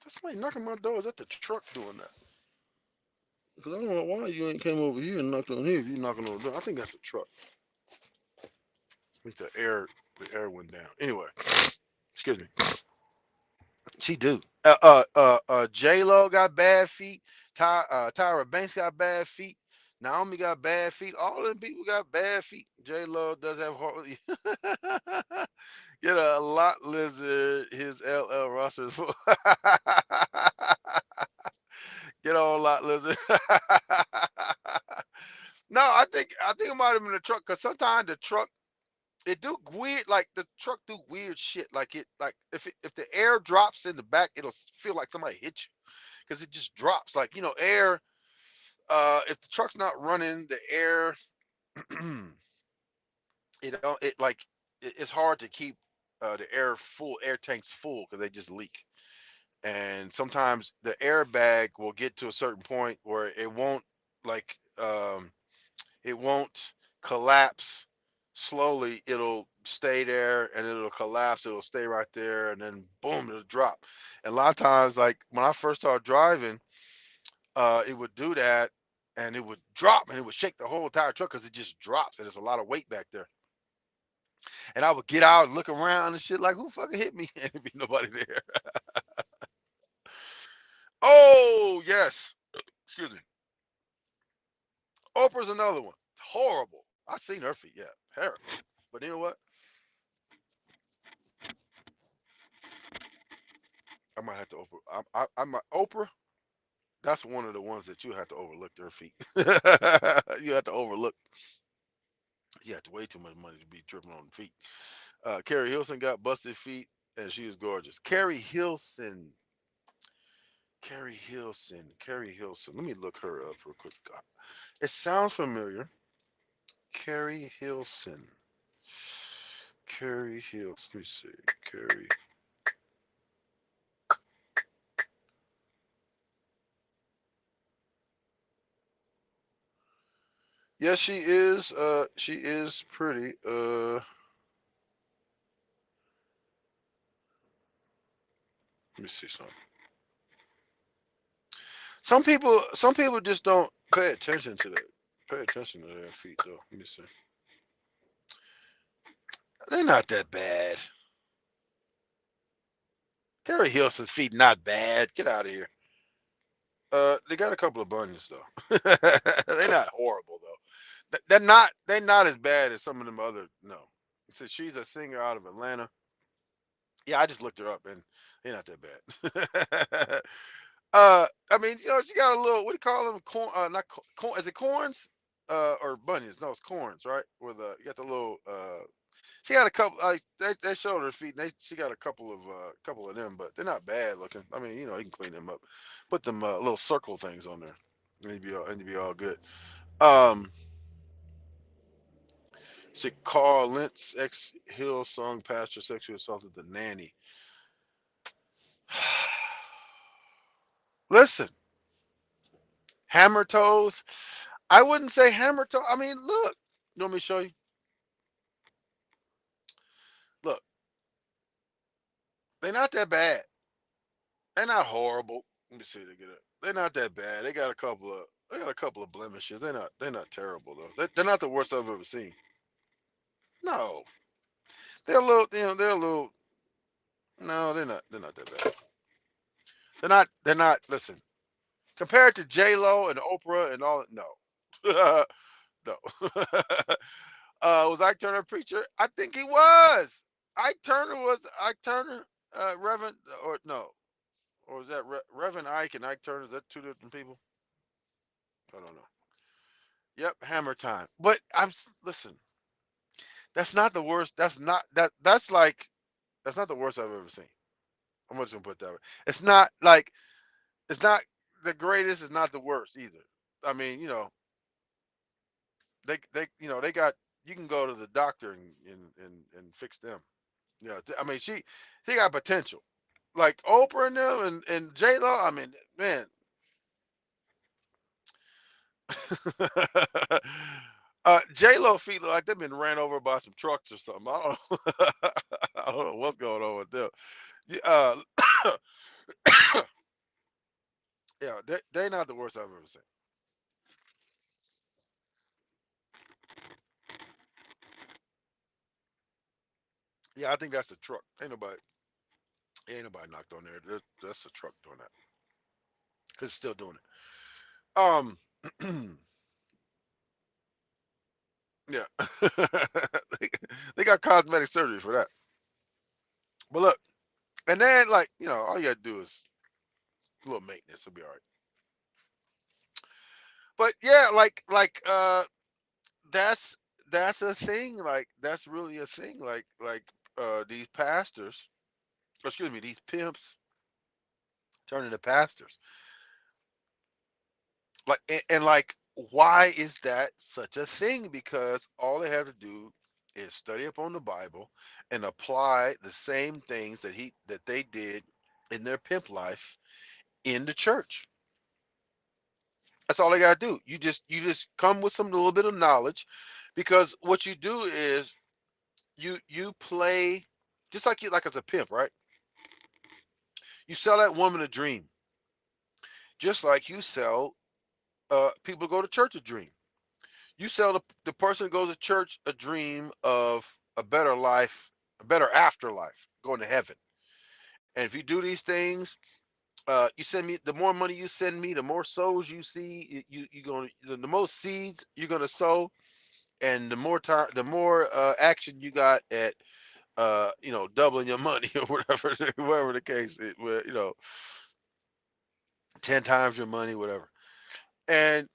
somebody knocking on my door? Is that the truck doing that? Because I don't know why you ain't came over here and knocked on here if you knocking on the door. I think that's the truck. I think the air went down. Anyway, excuse me. She do. J Lo got bad feet. Tyra Banks got bad feet. Naomi got bad feet. All them people got bad feet. J Lo does have hard. Get a lot lizard. His LL Russell. Get on a lot lizard. No, I think it might have been the truck because sometimes the truck it do weird like the truck do weird shit like it like if the air drops in the back it'll feel like somebody hit you because it just drops like air if the truck's not running the air it's hard to keep the air tanks full because they just leak and sometimes the airbag will get to a certain point where like um it won't collapse slowly. It'll stay there and it'll collapse. It'll stay right there and then boom, it'll drop. And a lot of times, like when I first started driving, it would do that and it would drop and it would shake the whole entire truck because it just drops and there's a lot of weight back there. And I would get out and look around and shit like, who fucking hit me? And there'd be nobody there. Oh, yes. Excuse me. Oprah's another one. Horrible. I seen her feet. Yeah. Terrible. But you know what? I might have to Oprah. I'm Oprah. That's one of the ones that you have to overlook their feet. You have to overlook. You have to way too much money to be tripping on feet. Carrie Hilson got busted feet, and she was gorgeous. Carrie Hilson. Carrie Hilson. Carrie Hilson. Let me look her up real quick. It sounds familiar. Carrie Hilson. Carrie Hills. Let me see. Carrie. Yes, she is. She is pretty. Let me see something. Some people just don't pay attention to that. Pay attention to their feet, though. Let me see. They're not that bad. Carrie Hilson's feet not bad. Get out of here. They got a couple of bunions though. They're not horrible though. They're not. They're not as bad as some of them other. No. So she's a singer out of Atlanta. Yeah, I just looked her up and they're not that bad. I mean, she got a little. What do you call them? Corn? Not corn. Is it corns? Or bunions? No, it's corns, right? With you got the little. She got a couple. They showed her feet. And she got a couple of them, but they're not bad looking. I mean, you can clean them up. Put them little circle things on there, and you'd be all good. Um, see, Carl Lentz, ex Hillsong pastor, sexually assaulted the nanny. Listen, hammer toes. I wouldn't say hammer toe. I mean, look. You want me to show you? Look, they're not that bad. They're not horrible. Let me see. They're not that bad. They got a couple of blemishes. They're not terrible though. They're not the worst I've ever seen. No, they're a little. They're a little. No, they're not that bad. They're not. Listen, compared to J Lo and Oprah and all. No, no. Was Ike Turner a preacher? I think he was. Ike Turner, Reverend, or no, or was that Reverend Ike and Ike Turner? Is that two different people? I don't know. Yep, Hammer Time. But listen. That's not the worst. That's not that. That's not the worst I've ever seen. I'm just gonna put it that way. It's not like it's not the greatest. It's not the worst either. I mean, they got. You can go to the doctor and fix them. I mean, she got potential. Like Oprah and them and J Lo. I mean, man. J Lo feet look like they've been ran over by some trucks or something. I don't know. I don't know what's going on with them. Yeah, yeah, they not the worst I've ever seen. Yeah, I think that's the truck. Ain't nobody knocked on there. That's the truck doing that because it's still doing it. Yeah, they, they got cosmetic surgery for that. But look, and then like all you gotta do is a little maintenance. It'll be all right. But yeah, that's that's a thing. Like that's really a thing. These pastors, excuse me, these pimps turning to pastors. And like, why is that such a thing? Because all they have to do is study up on the Bible and apply the same things that they did in their pimp life in the church. That's all they gotta do. You just come with some little bit of knowledge, because what you do is you play just like as a pimp, right? You sell that woman a dream, just like you sell people go to church a dream. You sell the person who goes to church a dream of a better life, a better afterlife, going to heaven. And if you do these things, you send me the more money you send me, the more souls you see. You going the most seeds you're gonna sow, and the more time, the more action you got at doubling your money or whatever, whatever the case. Where 10 times your money, whatever. And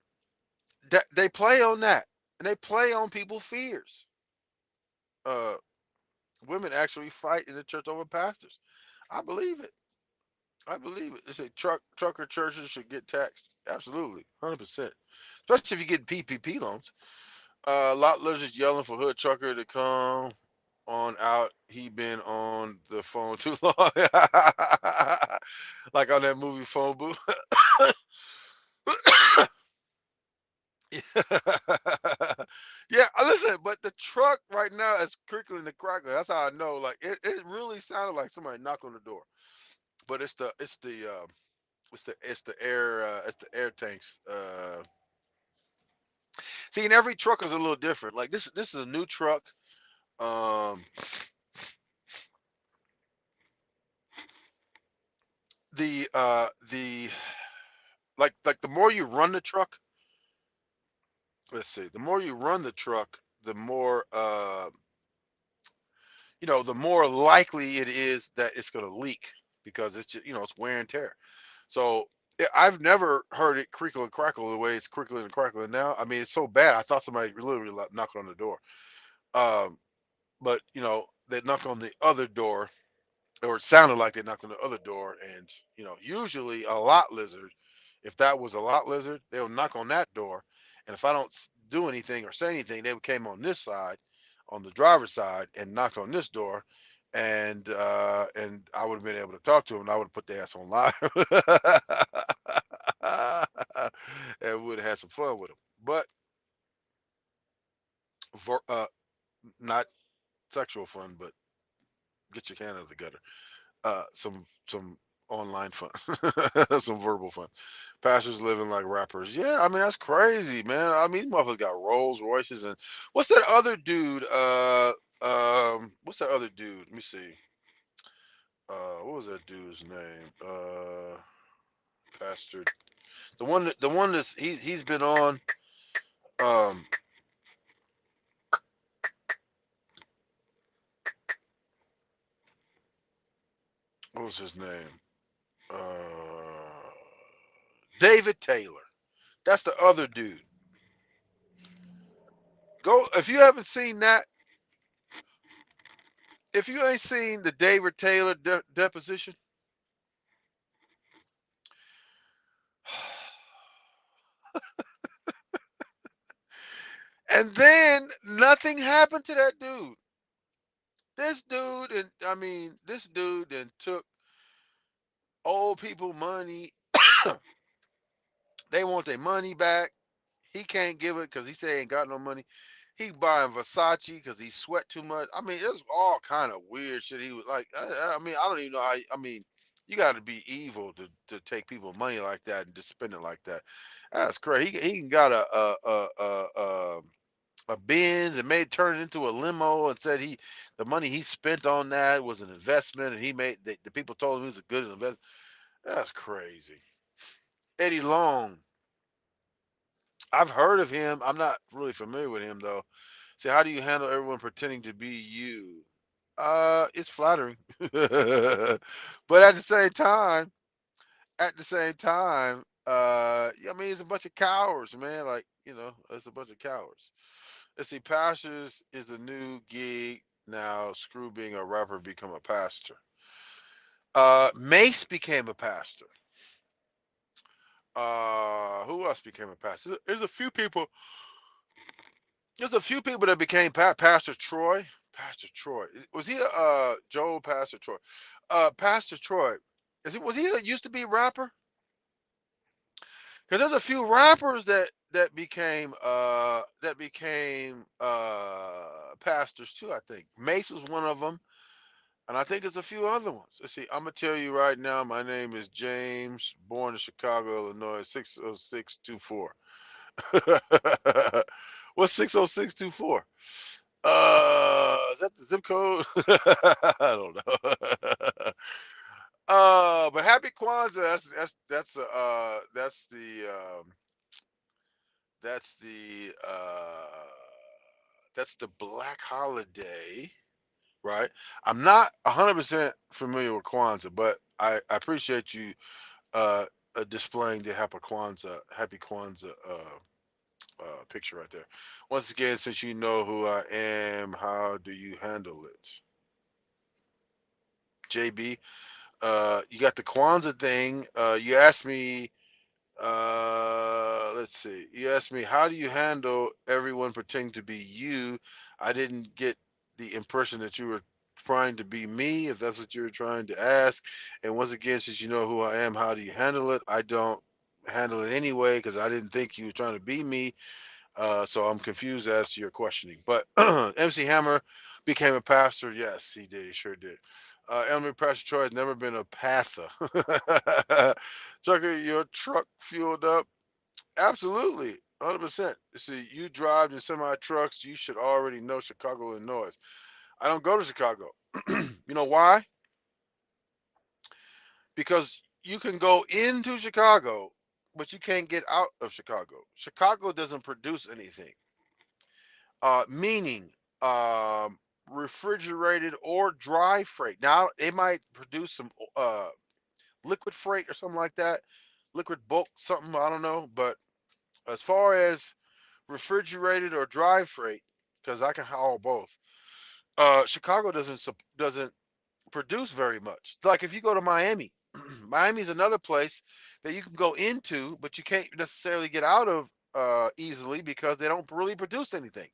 they play on that, and they play on people's fears. Uh, Women actually fight in the church over pastors. I believe it. I believe it. They say trucker churches should get taxed. Absolutely, 100%. Especially if you get PPP loans. A lot of just yelling for Hood Trucker to come on out. He been on the phone too long. Like on that movie phone booth. Yeah, listen, but the truck right now is crickling and crackling. That's how I know. Like it really sounded like somebody knocked on the door. But it's the air tanks. See, and every truck is a little different. Like this is a new truck. Um, the like the more you run the truck, let's see, the more you run the truck, the more the more likely it is that it's going to leak because it's just it's wear and tear. So I've never heard it crinkle and crackle the way it's crinkling and crackling now. I mean, it's so bad. I thought somebody literally knocked on the door. Um, but they knocked on the other door, or it sounded like they knocked on the other door, and usually a lot lizard. If that was a lot lizard, they'll knock on that door, and if I don't do anything or say anything, they came on this side, on the driver's side, and knocked on this door, and I would have been able to talk to them, and I would have put their ass on live, and would have had some fun with them. But for not sexual fun, but get your can out of the gutter. Some online fun, some verbal fun. Pastors living like rappers. Yeah, I mean that's crazy, man. I mean, these motherfuckers got Rolls Royces and what's that other dude? What's that other dude? Let me see. What was that dude's name? Pastor. The one that's he's been on. Um, what was his name? Uh, David Taylor. That's the other dude. Go if you haven't seen that. If you ain't seen the David Taylor deposition, and then nothing happened to that dude. This dude, and I mean, this dude, and took old people money. They want their money back. He can't give it because he say he ain't got no money. He buying Versace because he sweat too much. I mean, it's all kind of weird shit. He was like, I mean, I don't even know how. I mean, you got to be evil to take people money like that and just spend it like that. That's crazy. He got a Benz and made turn it into a limo and said the money he spent on that was an investment and he made the people told him it was a good investment. That's crazy. Eddie Long, I've heard of him. I'm not really familiar with him though. So how do you handle everyone pretending to be you? It's flattering. But at the same time, I mean, it's a bunch of cowards, man. Like, it's a bunch of cowards. Let's see, pastors is the new gig now. Screw being a rapper, become a pastor. Mace became a pastor. Who else became a pastor? There's a few people. There's a few people that became Pastor Troy. Pastor Troy, was he a Joel Pastor Troy? Pastor Troy, was he a used to be rapper? Because there's a few rappers that became pastors too. I think Mace was one of them, and I think there's a few other ones. Let's see. I'm gonna tell you right now. My name is James, born in Chicago, Illinois, 60624. What's 60624? Is that the zip code? I don't know. But happy Kwanzaa. That's the black holiday, right? I'm not 100% familiar with Kwanzaa, but I appreciate you displaying the Happy Kwanzaa picture right there. Once again, since you know who I am, how do you handle it, JB? You got the Kwanzaa thing. You asked me. Let's see. You asked me how do you handle everyone pretending to be you. I didn't get the impression that you were trying to be me, if that's what you were trying to ask. And once again, since you know who I am, how do you handle it? I don't handle it anyway because I didn't think you were trying to be me. So I'm confused as to your questioning. But MC Hammer became a pastor. Yes, he did. He sure did. Elmer Pastor Troy has never been a passer. Trucker, your truck fueled up? Absolutely. 100%. See, you drive in semi trucks, you should already know Chicago, Illinois. I don't go to Chicago. You know why? Because you can go into Chicago, but you can't get out of Chicago. Chicago doesn't produce anything. Meaning refrigerated or dry freight. Now it might produce some liquid freight or something like that, liquid bulk something, I don't know. But as far as refrigerated or dry freight, because I can haul both, Chicago doesn't produce very much. It's like if you go to Miami, Miami is another place that you can go into, but you can't necessarily get out of easily because they don't really produce anything.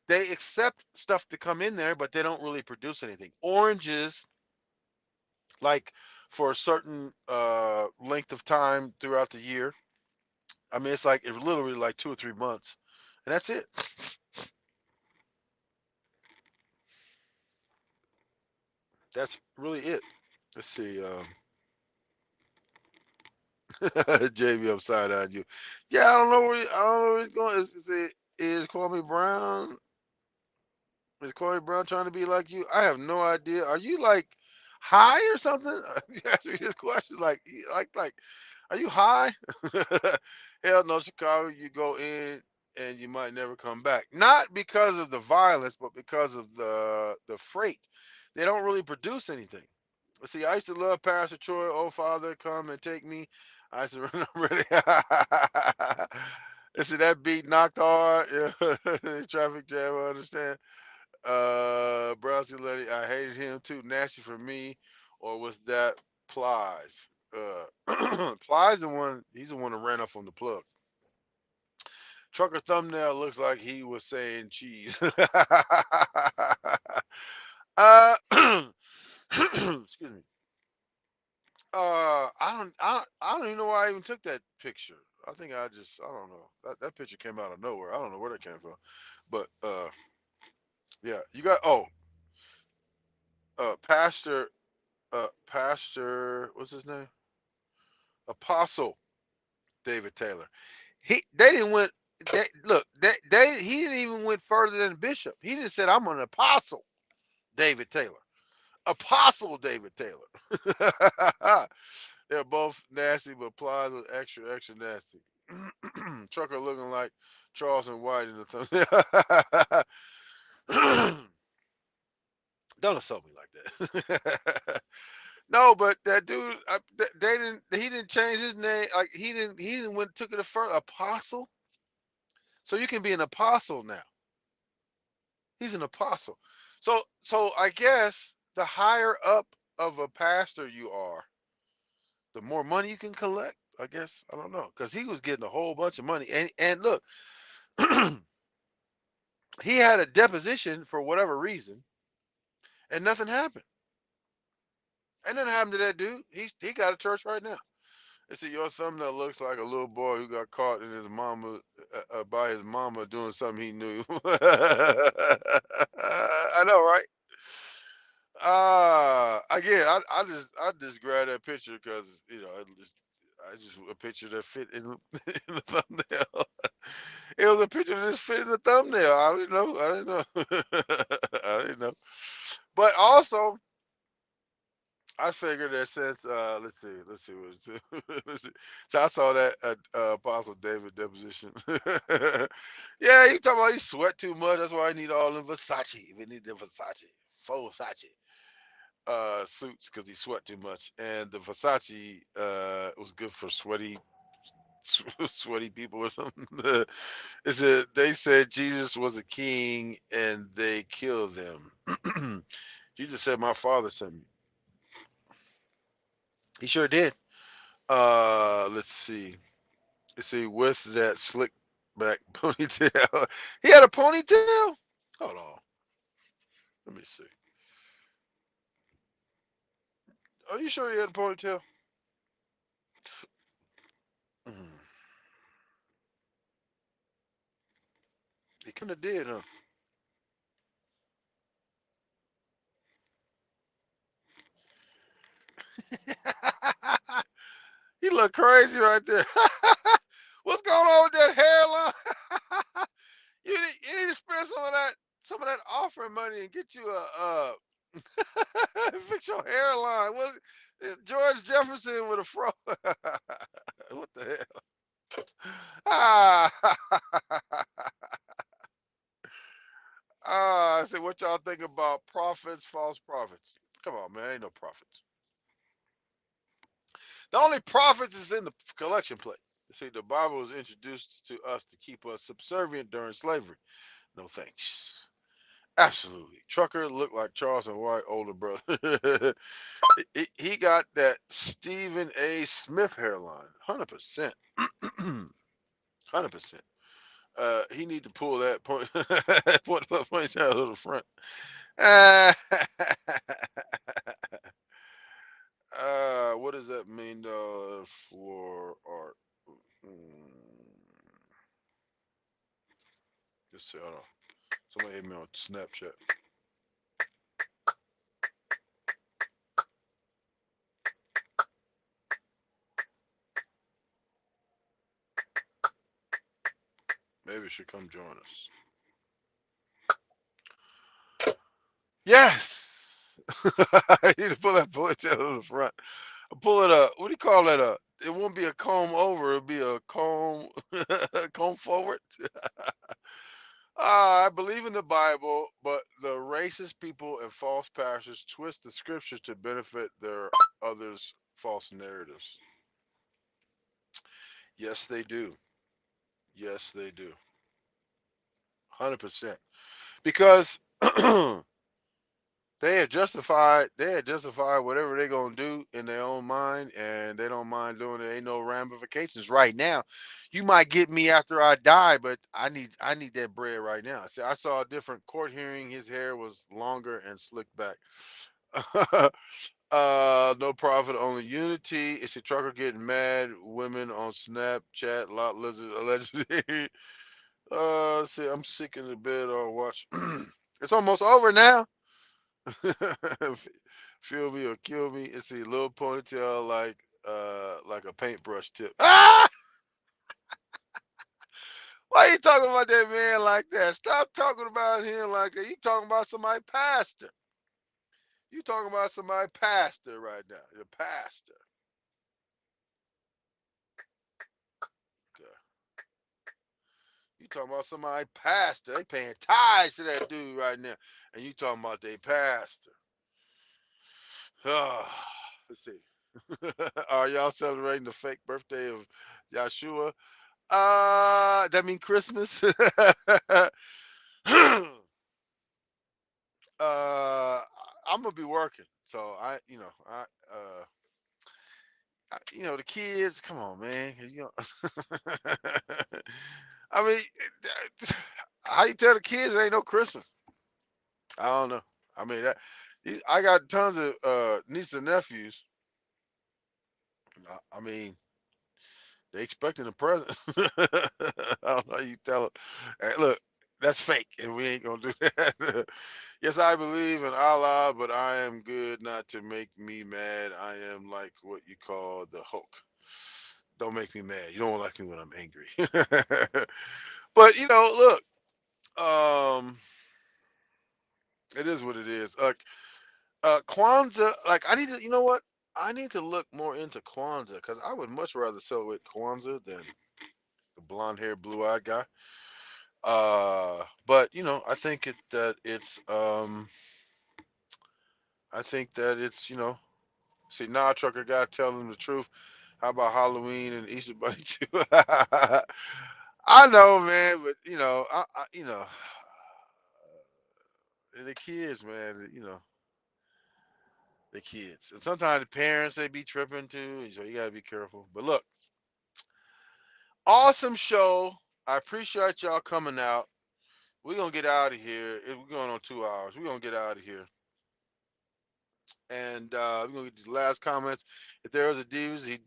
They accept stuff to come in there, but they don't really produce anything. Oranges, like for a certain length of time throughout the year. I mean, it's literally like 2 or 3 months, and that's it. That's really it. Let's see. JB upside on you. Yeah, I don't know where he's going. Is Kwame Brown? Is Corey Brown trying to be like you? I have no idea. Are you like high or something? You ask me this question are you high? Hell no, Chicago. You go in and you might never come back. Not because of the violence, but because of the freight. They don't really produce anything. See, I used to love Pastor Troy. Oh, Father, come and take me. I used to run ready. See that beat knocked hard. Yeah. Traffic jam. I understand. Browsy Letty, I hated him too. Nasty for me, or was that Plies? Plies the one. He's the one that ran off on the plug. Trucker thumbnail looks like he was saying cheese. Excuse me. I don't even know why I even took that picture. I don't know. That picture came out of nowhere. I don't know where that came from. But yeah, you got Pastor, what's his name? Apostle David Taylor. They didn't went. He didn't even went further than Bishop. He just said, "I'm an apostle, David Taylor." Apostle David Taylor. They're both nasty, but Plies was extra, extra nasty. Trucker looking like Charleston White in the thumb. Don't insult me like that. No, but that dude, they didn't. He didn't change his name. Like he didn't. He didn't went took it a further. Apostle. So you can be an apostle now. He's an apostle. So I guess the higher up of a pastor you are, the more money you can collect. I guess I don't know because he was getting a whole bunch of money. And look, he had a deposition for whatever reason, and nothing happened. And nothing happened to that dude. He got a church right now. They see your thumbnail looks like a little boy who got caught in his mama by his mama doing something he knew. I know, right? Again, I just grabbed that picture because I just a picture that fit in, in the thumbnail. It was a picture that just fit in the thumbnail. I didn't know. I didn't know. I didn't know. But also, I figured that since let's see what let's see. So I saw that Apostle David deposition. Yeah, he talking about he sweat too much. That's why I need all the Versace. We need the Versace, faux Versace. suits because he sweat too much, and the Versace was good for sweaty people or something. It said they said Jesus was a king and they killed them. Jesus said, "My Father sent me." He sure did. Let's see. Let's see. With that slick back ponytail, he had a ponytail. Hold on. Let me see. Are you sure he had a ponytail? Mm, he kind of did, huh? He look crazy right there. What's going on with that hairline? You need to spend some of that offering money and get you a fix your hairline. What's George Jefferson with a fro? What the hell? Ah, I say, what y'all think about prophets, false prophets? Come on, man, ain't no prophets. The only prophets is in the collection plate. You see, the Bible was introduced to us to keep us subservient during slavery. No thanks. Absolutely. Trucker looked like Charles and White older brother. He got that Stephen A. Smith hairline. 100%. 100%. He need to pull that point, points out to the front. Uh, what does that mean for art? Mm, just say, hold on. Somebody hit me on Snapchat. Maybe it should come join us. Yes. I need to pull that ponytail to the front. Pull it up. What do you call that? It won't be a comb over. It'll be a comb, comb forward. I believe in the Bible, but the racist people and false pastors twist the scriptures to benefit their others' false narratives. Yes, they do. Yes, they do. 100%. Because they had justified whatever they're gonna do in their own mind, and they don't mind doing it. Ain't no ramifications right now. You might get me after I die, but I need that bread right now. See, I saw a different court hearing. His hair was longer and slicked back. No profit, only unity. It's a trucker getting mad. Women on Snapchat, lot lizard allegedly. See, I'm sick in the bed or watch. It's almost over now. Feel me or kill me. It's a little ponytail like a paintbrush tip. Ah! Why you talking about that man like that? Stop talking about him like that. You talking about somebody pastor. You talking about somebody pastor right now. The pastor. Okay. You talking about somebody pastor. They paying tithes to that dude right now. And you talking about they pastor. Ah, let's see. Are y'all celebrating the fake birthday of Yahshua? That mean Christmas. I'm gonna be working, so the kids. Come on, man. I mean, how you tell the kids there ain't no Christmas? I don't know. I mean, I got tons of nieces and nephews. I mean, they expecting a present. I don't know. How you tell them, hey, look, that's fake, and we ain't gonna do that. Yes, I believe in Allah, but I am good not to make me mad. I am like what you call the Hulk. Don't make me mad. You don't like me when I'm angry. But look, it is what it is. Kwanzaa, like I need to, you know what? I need to look more into Kwanzaa because I would much rather celebrate Kwanzaa than the blonde haired, blue eyed guy. But I think that it's I think that it's, see, nah, trucker gotta tell them the truth. How about Halloween and Easter Bunny too? I know, man, but the kids, man, the kids, and sometimes the parents they be tripping too, so you gotta be careful. But look, awesome show. I appreciate y'all coming out. We're gonna get out of here. We're going on 2 hours. We're gonna get out of here. And we're gonna get these last comments. If there was a Jesus,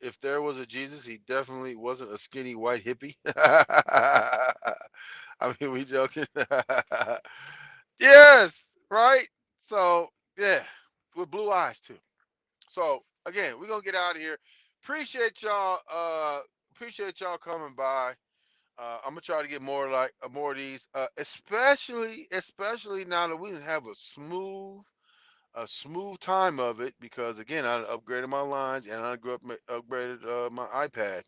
if there was a Jesus, he definitely wasn't a skinny white hippie. I mean, we joking. Yes, right. So yeah, with blue eyes too. So again, we're gonna get out of here. Appreciate y'all. Appreciate y'all coming by. I'm gonna try to get more of these, especially now that we didn't have a smooth time of it because again I upgraded my lines and I upgraded my iPad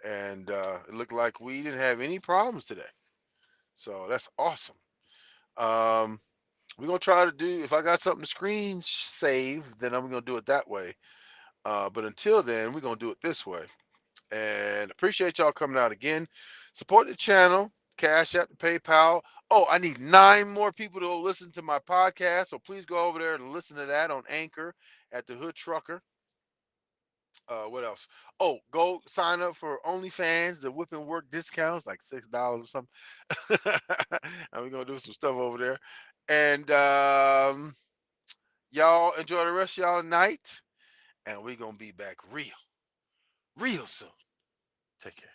and it looked like we didn't have any problems today. So that's awesome. Um, we're gonna try to do if I got something to screen save, then I'm gonna do it that way. But until then, we're gonna do it this way. And appreciate y'all coming out again. Support the channel. Cash App, PayPal. Oh, I need 9 more people to listen to my podcast. So please go over there and listen to that on Anchor at the Hood Trucker. What else? Oh, go sign up for OnlyFans, the whipping work discounts, like $6 or something. And we're gonna do some stuff over there. And y'all enjoy the rest of y'all night. And we're gonna be back real soon. Take care.